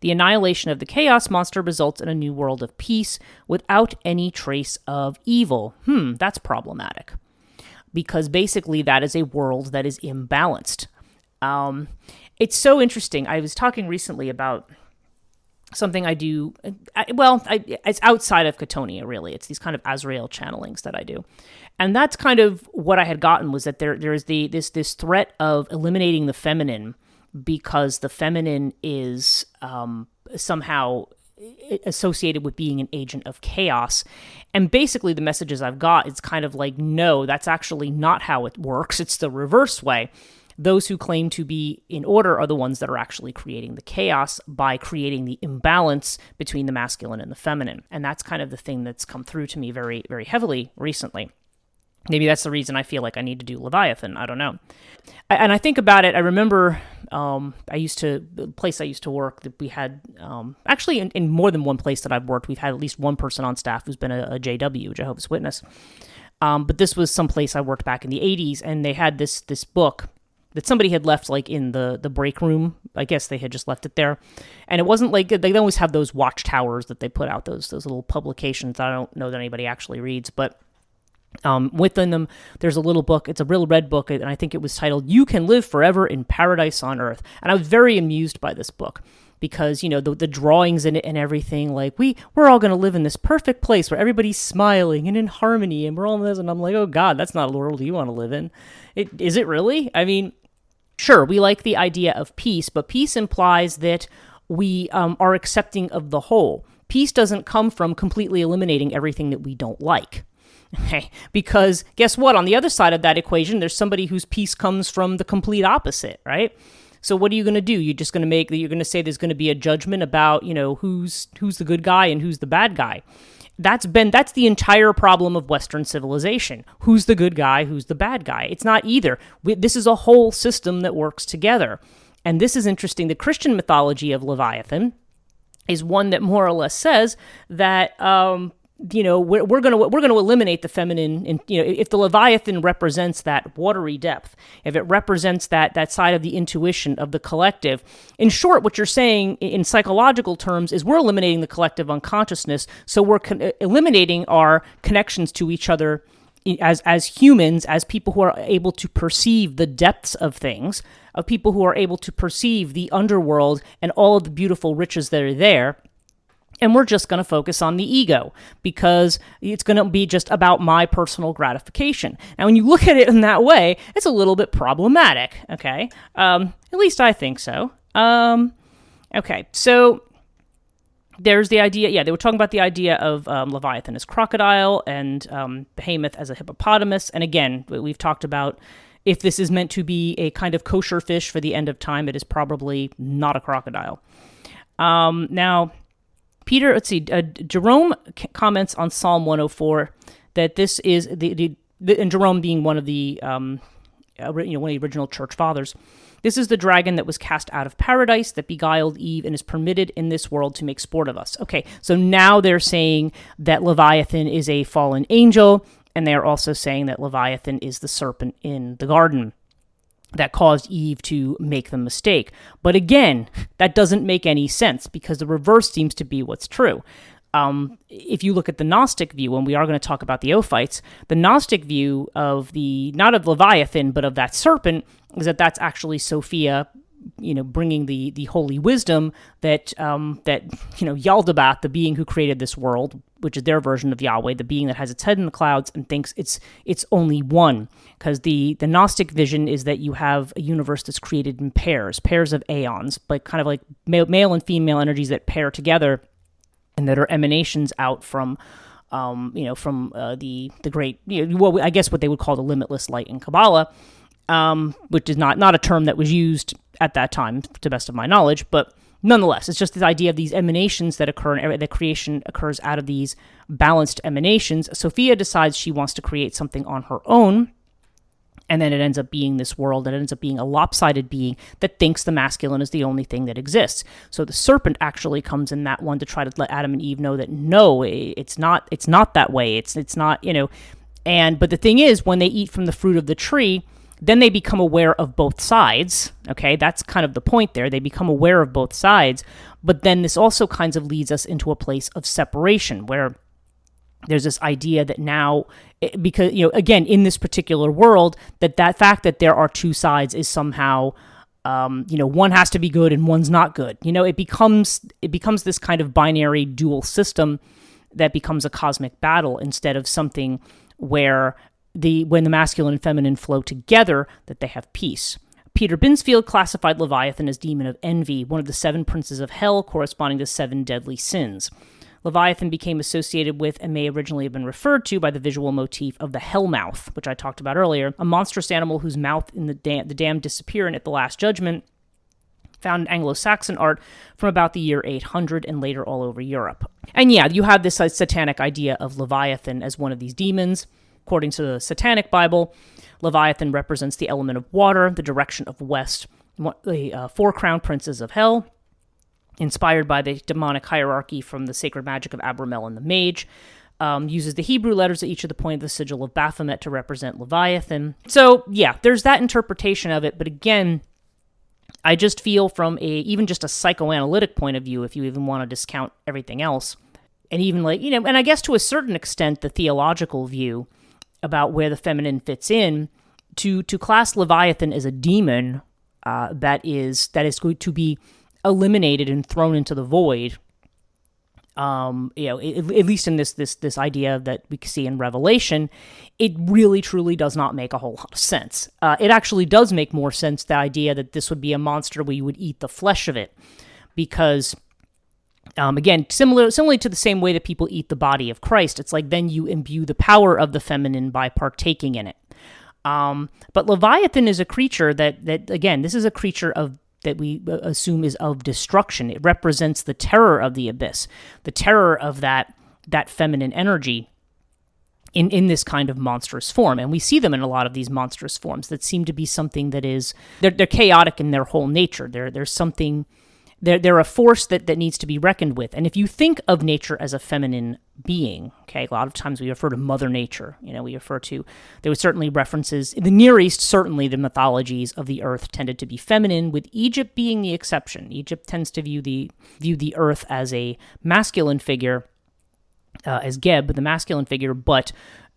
The annihilation of the chaos monster results in a new world of peace without any trace of evil. That's problematic. Because basically that is a world that is imbalanced. It's so interesting. I was talking recently about something I do. It's outside of Chthonia, really. It's these kind of Azrael channelings that I do. And that's kind of what I had gotten, was that there is this threat of eliminating the feminine, because the feminine is somehow associated with being an agent of chaos. And basically the messages I've got, it's kind of like, no, that's actually not how it works. It's the reverse way. Those who claim to be in order are the ones that are actually creating the chaos by creating the imbalance between the masculine and the feminine. And that's kind of the thing that's come through to me very, very heavily recently. Maybe that's the reason I feel like I need to do Leviathan. I don't know. And I think about it. I remember the place I used to work, that we had, actually in more than one place that I've worked, we've had at least one person on staff who's been a JW, Jehovah's Witness. But this was some place I worked back in the 80s, and they had this book that somebody had left like in the break room. I guess they had just left it there. And it wasn't like, they always have those watchtowers that they put out, those little publications that I don't know that anybody actually reads, but within them, there's a little book. It's a real red book, and I think it was titled, "You Can Live Forever in Paradise on Earth." And I was very amused by this book because, the drawings in it and everything, like, we're all going to live in this perfect place where everybody's smiling and in harmony, and we're all in this, and I'm like, oh God, that's not a world you want to live in. Is it really? I mean, sure, we like the idea of peace, but peace implies that we are accepting of the whole. Peace doesn't come from completely eliminating everything that we don't like. Okay, because guess what? On the other side of that equation, there's somebody whose peace comes from the complete opposite, right? So what are you going to do? You're going to say there's going to be a judgment about, who's the good guy and who's the bad guy. That's the entire problem of Western civilization. Who's the good guy? Who's the bad guy? It's not either. This is a whole system that works together. And this is interesting. The Christian mythology of Leviathan is one that more or less says that, we're going to eliminate the feminine. And, if the Leviathan represents that watery depth, if it represents that side of the intuition of the collective, in short, what you're saying in psychological terms is we're eliminating the collective unconsciousness. So we're eliminating our connections to each other as humans, as people who are able to perceive the depths of things, of people who are able to perceive the underworld and all of the beautiful riches that are there. And we're just going to focus on the ego because it's going to be just about my personal gratification. Now, when you look at it in that way, it's a little bit problematic, okay? At least I think so. Okay, so there's the idea, they were talking about the idea of Leviathan as crocodile and Behemoth as a hippopotamus. And again, we've talked about if this is meant to be a kind of kosher fish for the end of time, it is probably not a crocodile. Now, Jerome comments on Psalm 104 that this is and Jerome being one of the one of the original church fathers. This is the dragon that was cast out of paradise, that beguiled Eve, and is permitted in this world to make sport of us. Okay, so now they're saying that Leviathan is a fallen angel, and they're also saying that Leviathan is the serpent in the garden that caused Eve to make the mistake. But again, that doesn't make any sense, because the reverse seems to be what's true. If you look at the Gnostic view, and we are going to talk about the Ophites, the Gnostic view of not of Leviathan, but of that serpent, is that that's actually Sophia, bringing the holy wisdom that Yaldabaoth, the being who created this world, which is their version of Yahweh, the being that has its head in the clouds and thinks it's only one. Because the Gnostic vision is that you have a universe that's created in pairs of aeons, but kind of like male and female energies that pair together, and that are emanations out from the great, I guess what they would call the limitless light in Kabbalah, which is not a term that was used at that time, to the best of my knowledge, but nonetheless, it's just this idea of these emanations that occur, and the creation occurs out of these balanced emanations. Sophia decides she wants to create something on her own, and then it ends up being this world, and it ends up being a lopsided being that thinks the masculine is the only thing that exists. So the serpent actually comes in that one to try to let Adam and Eve know that no, it's not that way. It's not, but the thing is, when they eat from the fruit of the tree, then they become aware of both sides. Okay, that's kind of the point there. They become aware of both sides, but then this also kind of leads us into a place of separation where there's this idea that now, because, again, in this particular world, that fact that there are two sides is somehow, one has to be good and one's not good. It becomes this kind of binary dual system that becomes a cosmic battle instead of something where when the masculine and feminine flow together, that they have peace. Peter Binsfield classified Leviathan as demon of envy, one of the 7 princes of hell, corresponding to 7 deadly sins. Leviathan became associated with, and may originally have been referred to by, the visual motif of the hellmouth, which I talked about earlier, a monstrous animal whose mouth in the damned disappear in at the Last Judgment, found in Anglo-Saxon art from about the year 800 and later all over Europe. And yeah, you have this satanic idea of Leviathan as one of these demons. According to the Satanic Bible, Leviathan represents the element of water, the direction of west, the 4 crowned princes of hell, inspired by the demonic hierarchy from the sacred magic of Abramel and the Mage, uses the Hebrew letters at each of the point of the sigil of Baphomet to represent Leviathan. So, yeah, there's that interpretation of it, but again, I just feel from even just a psychoanalytic point of view, if you even want to discount everything else, and even and I guess to a certain extent, the theological view about where the feminine fits in, to class Leviathan as a demon that is going to be eliminated and thrown into the void. At least in this idea that we see in Revelation, it really truly does not make a whole lot of sense. It actually does make more sense, the idea that this would be a monster where you would eat the flesh of it, because again, similarly to the same way that people eat the body of Christ, it's like then you imbue the power of the feminine by partaking in it. But Leviathan is a creature that again, this is a creature that we assume is of destruction. It represents the terror of the abyss, the terror of that feminine energy in this kind of monstrous form. And we see them in a lot of these monstrous forms that seem to be something that is, they're chaotic in their whole nature. There's something, they're a force that needs to be reckoned with. And if you think of nature as a feminine being, okay, a lot of times we refer to Mother Nature. There was certainly references, in the Near East, certainly the mythologies of the earth tended to be feminine, with Egypt being the exception. Egypt tends to view the earth as a masculine figure, as Geb, the masculine figure, but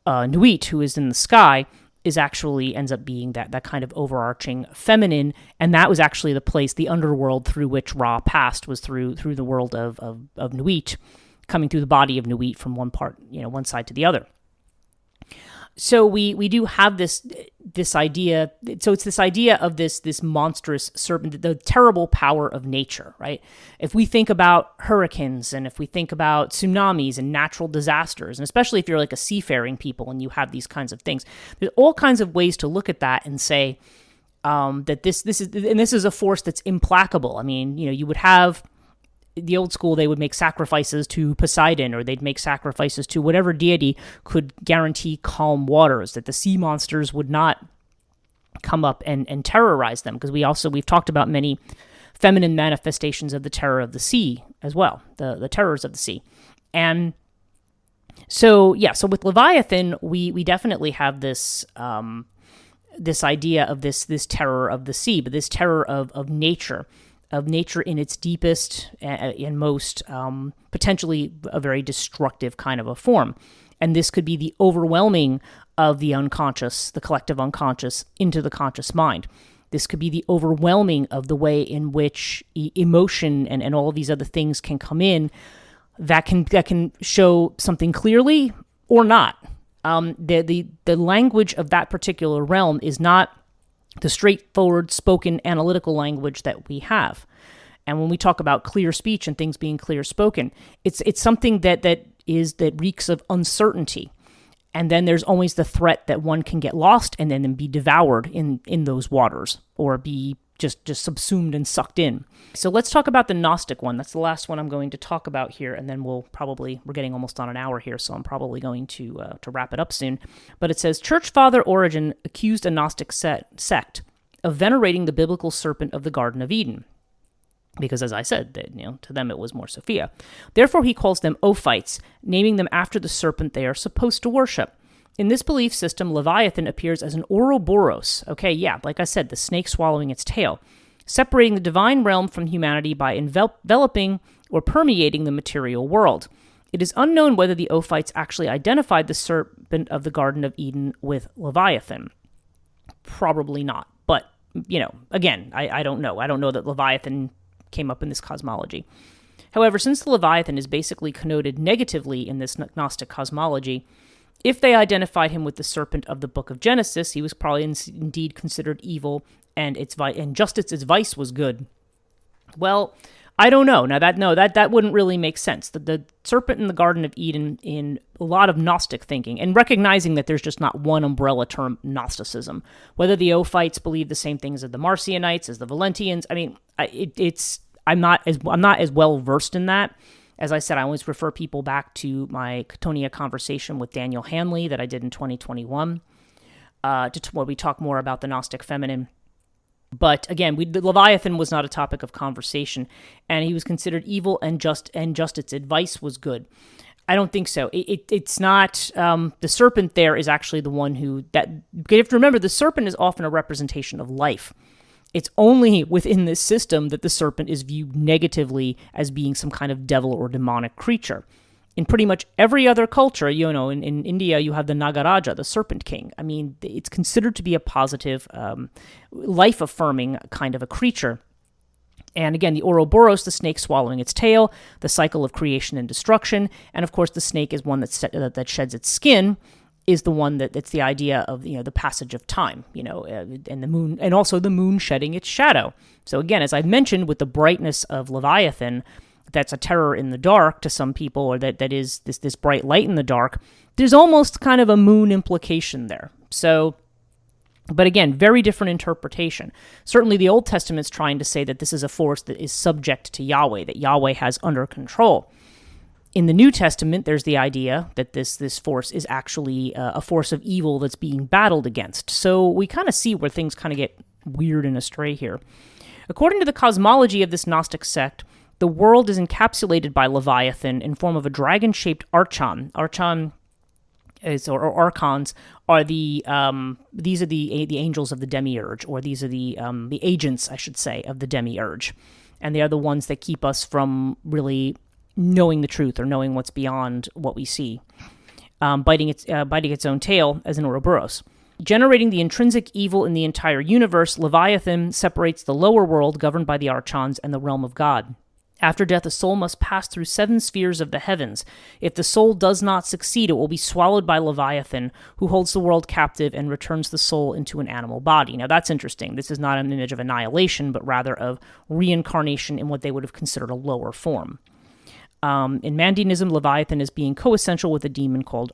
Nuit, who is in the sky, ends up being that kind of overarching feminine, and that was actually the place, the underworld through which Ra passed, was through the world of Nuit, coming through the body of Nuit from one side to the other. So we do have this idea. So it's this idea of this monstrous serpent, the terrible power of nature, right? If we think about hurricanes, and if we think about tsunamis and natural disasters, and especially if you're like a seafaring people and you have these kinds of things, there's all kinds of ways to look at that and say that this is a force that's implacable. I mean, you would have the old school, they would make sacrifices to Poseidon, or they'd make sacrifices to whatever deity could guarantee calm waters, that the sea monsters would not come up and terrorize them, because we've talked about many feminine manifestations of the terror of the sea as well, the terrors of the sea. And so with Leviathan, we definitely have this this idea of this terror of the sea, but this terror of nature in its deepest and most potentially a very destructive kind of a form. And this could be the overwhelming of the unconscious, the collective unconscious, into the conscious mind. This could be the overwhelming of the way in which emotion and all of these other things can come in that can show something clearly or not. The language of that particular realm is not the straightforward spoken analytical language that we have. And when we talk about clear speech and things being clear spoken, it's something that reeks of uncertainty. And then there's always the threat that one can get lost and then be devoured in those waters, or be just subsumed and sucked in. So let's talk about the Gnostic one. That's the last one I'm going to talk about here, and then we're getting almost on an hour here, so I'm probably going to wrap it up soon. But it says, Church Father Origen accused a Gnostic sect of venerating the biblical serpent of the Garden of Eden, because, as I said, to them it was more Sophia. Therefore, he calls them Ophites, naming them after the serpent they are supposed to worship. In this belief system, Leviathan appears as an Ouroboros. Okay, yeah, like I said, the snake swallowing its tail, separating the divine realm from humanity by enveloping or permeating the material world. It is unknown whether the Ophites actually identified the serpent of the Garden of Eden with Leviathan. Probably not. But, again, I don't know. I don't know that Leviathan came up in this cosmology. However, since the Leviathan is basically connoted negatively in this Gnostic cosmology, if they identified him with the serpent of the book of Genesis, he was probably indeed considered evil, and just its vice was good. Well, I don't know. Now that wouldn't really make sense. The serpent in the Garden of Eden, in a lot of Gnostic thinking, and recognizing that there's just not one umbrella term Gnosticism. Whether the Ophites believe the same things as the Marcionites, as the Valentians, I mean, I'm not as well versed in that. As I said, I always refer people back to my Chthonia conversation with Daniel Hanley that I did in 2021, where we talk more about the Gnostic feminine. But again, the Leviathan was not a topic of conversation, and he was considered evil, and just its advice was good. I don't think so. It's not. The serpent there is actually the one you have to remember, the serpent is often a representation of life. It's only within this system that the serpent is viewed negatively as being some kind of devil or demonic creature. In pretty much every other culture, in India, you have the Nagaraja, the serpent king. I mean, it's considered to be a positive, life-affirming kind of a creature. And again, the Ouroboros, the snake swallowing its tail, the cycle of creation and destruction, and of course the snake is one that sheds its skin, is the one that's the idea of the passage of time, and the moon, and also the moon shedding its shadow. So again, as I've mentioned, with the brightness of Leviathan, that's a terror in the dark to some people, or that is this bright light in the dark. There's almost kind of a moon implication there. So, but again, very different interpretation. Certainly, the Old Testament's trying to say that this is a force that is subject to Yahweh, that Yahweh has under control. In the New Testament, there's the idea that this force is actually a force of evil that's being battled against. So we kind of see where things kind of get weird and astray here. According to the cosmology of this Gnostic sect, the world is encapsulated by Leviathan in form of a dragon-shaped archon. Archons are these are the angels of the demiurge, or these are the agents, I should say, of the demiurge, and they are the ones that keep us from really knowing the truth or knowing what's beyond what we see, biting its own tail as an Ouroboros. Generating the intrinsic evil in the entire universe, Leviathan separates the lower world, governed by the archons, and the realm of God. After death, a soul must pass through 7 spheres of the heavens. If the soul does not succeed, it will be swallowed by Leviathan, who holds the world captive and returns the soul into an animal body. Now, that's interesting. This is not an image of annihilation, but rather of reincarnation in what they would have considered a lower form. In Mandeanism, Leviathan is being coessential with a demon called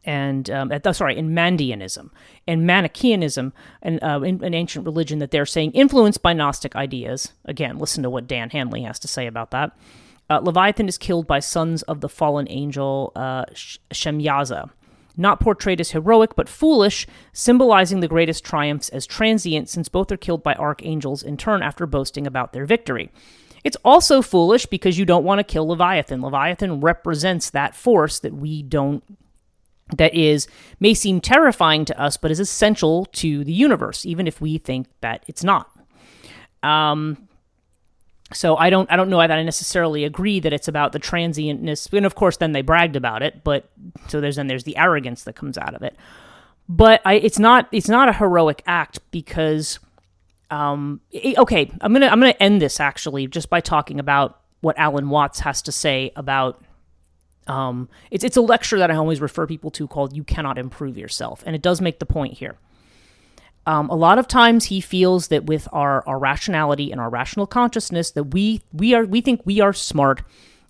in Mandeanism. In Manichaeanism, an ancient religion that they're saying influenced by Gnostic ideas. Again, listen to what Dan Hanley has to say about that. Leviathan is killed by sons of the fallen angel Shemyaza. not portrayed as heroic but foolish, symbolizing the greatest triumphs as transient, since both are killed by archangels in turn after boasting about their victory. It's also foolish because you don't want to kill Leviathan. Leviathan represents that force that may seem terrifying to us, but is essential to the universe, even if we think that it's not. So I don't know that I necessarily agree that it's about the transientness, and of course then they bragged about it. But so there's the arrogance that comes out of it. But it's not a heroic act because, okay, I'm gonna end this actually just by talking about what Alan Watts has to say about. It's a lecture that I always refer people to called "You Cannot Improve Yourself," and it does make the point here. A lot of times he feels that with our rationality and our rational consciousness that we think we are smart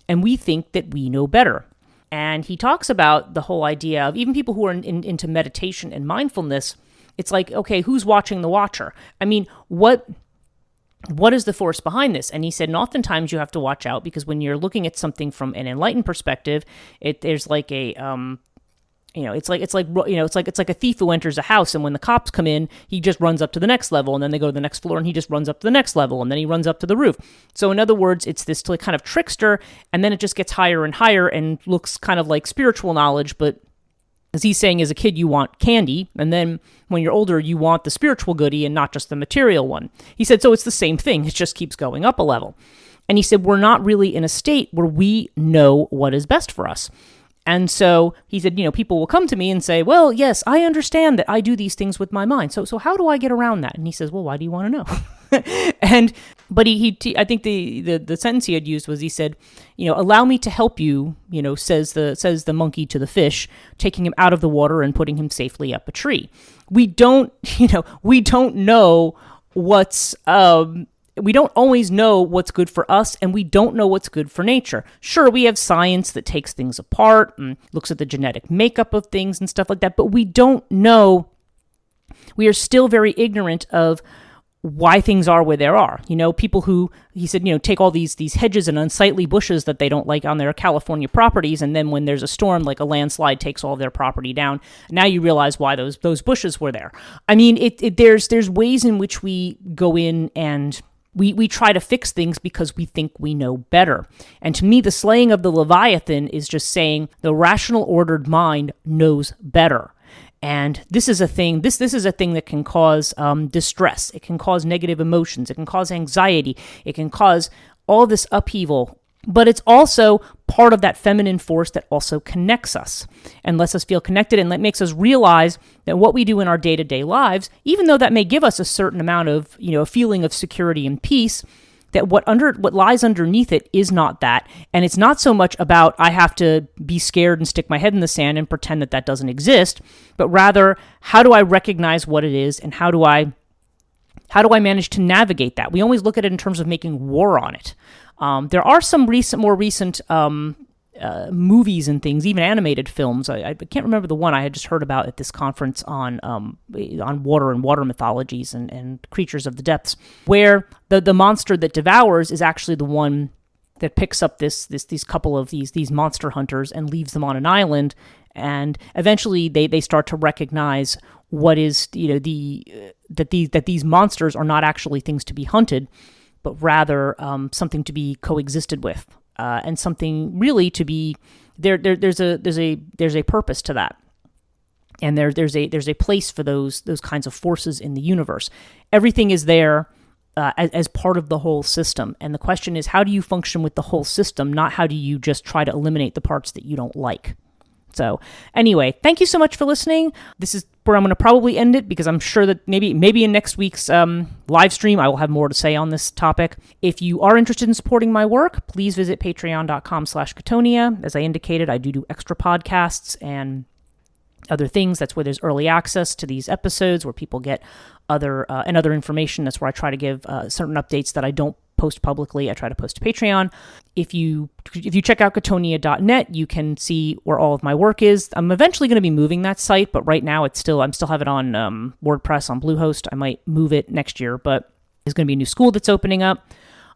and we think that we know better. And he talks about the whole idea of even people who are into meditation and mindfulness. It's like, okay, who's watching the watcher? I mean, what is the force behind this? And he said, and oftentimes you have to watch out because when you're looking at something from an enlightened perspective, there's like a it's like a thief who enters a house, and when the cops come in, he just runs up to the next level, and then they go to the next floor, and he just runs up to the next level, and then he runs up to the roof. So in other words, it's this kind of trickster, and then it just gets higher and higher and looks kind of like spiritual knowledge, but as he's saying, as a kid, you want candy, and then when you're older, you want the spiritual goodie and not just the material one. He said, so it's the same thing. It just keeps going up a level. And he said, we're not really in a state where we know what is best for us. And so he said, people will come to me and say, well, yes, I understand that I do these things with my mind. So how do I get around that? And he says, well, why do you want to know? But I think the sentence he had used was, he said, allow me to help you, says the monkey to the fish, taking him out of the water and putting him safely up a tree. We don't know we don't always know what's good for us, and we don't know what's good for nature. Sure, we have science that takes things apart and looks at the genetic makeup of things and stuff like that, but we don't know. We are still very ignorant of why things are where they are. People who, he said, take all these hedges and unsightly bushes that they don't like on their California properties, and then when there's a storm, like a landslide takes all their property down, now you realize why those bushes were there. I mean, there's ways in which we go in and we try to fix things because we think we know better. And to me, the slaying of the Leviathan is just saying the rational, ordered mind knows better. And this is a thing. This is a thing that can cause distress. It can cause negative emotions. It can cause anxiety. It can cause all this upheaval. But it's also part of that feminine force that also connects us and lets us feel connected, and that makes us realize that what we do in our day-to-day lives, even though that may give us a certain amount of, a feeling of security and peace, that what lies underneath it is not that. And it's not so much about I have to be scared and stick my head in the sand and pretend that doesn't exist, but rather, how do I recognize what it is, and how do I manage to navigate that? We always look at it in terms of making war on it. There are some more recent movies and things, even animated films. I can't remember the one I had just heard about at this conference on water and water mythologies and creatures of the depths, where the monster that devours is actually the one that picks up these couple of these monster hunters and leaves them on an island, and eventually they start to recognize what is that these monsters are not actually things to be hunted, but rather something to be coexisted with, and something really to be there. There's a purpose to that, and there's a place for those kinds of forces in the universe. Everything is there as part of the whole system, and the question is, how do you function with the whole system? Not how do you just try to eliminate the parts that you don't like. So anyway, thank you so much for listening. This is where I'm going to probably end it, because I'm sure that maybe in next week's live stream, I will have more to say on this topic. If you are interested in supporting my work, please visit patreon.com/Chthonia. As I indicated, I do extra podcasts and other things. That's where there's early access to these episodes, where people get other information. That's where I try to give certain updates that I don't post publicly. I try to post to Patreon. If you check out Chthonia.net, you can see where all of my work is. I'm eventually going to be moving that site, but right now I'm still have it on WordPress on Bluehost. I might move it next year, but there's going to be a new school that's opening up.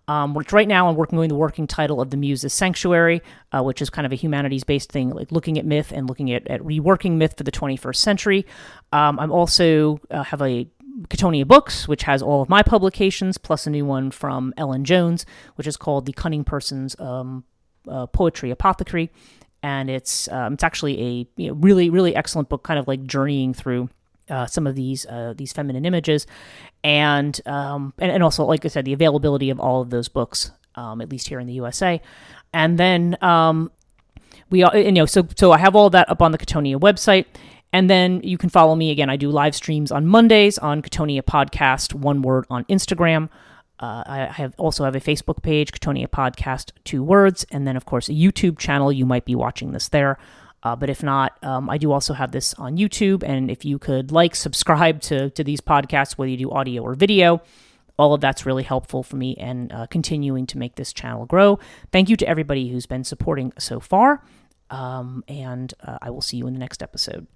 Which right now I'm working on the working title of The Muse's Sanctuary, which is kind of a humanities-based thing, like looking at myth and looking at reworking myth for the 21st century. I'm also have a Chthonia Books, which has all of my publications, plus a new one from Ellen Jones, which is called The Cunning Person's Poetry Apothecary. And it's actually a really, really excellent book, kind of like journeying through some of these feminine images, and also, like I said, the availability of all of those books, at least here in the USA. And then so I have all that up on the Chthonia website. And then you can follow me again. I do live streams on Mondays on Chthonia Podcast, one word, on Instagram. I also have a Facebook page, Chthonia Podcast, 2 words, and then of course a YouTube channel. You might be watching this there, but if not, I do also have this on YouTube. And if you could subscribe to these podcasts, whether you do audio or video, all of that's really helpful for me and continuing to make this channel grow. Thank you to everybody who's been supporting so far, and I will see you in the next episode.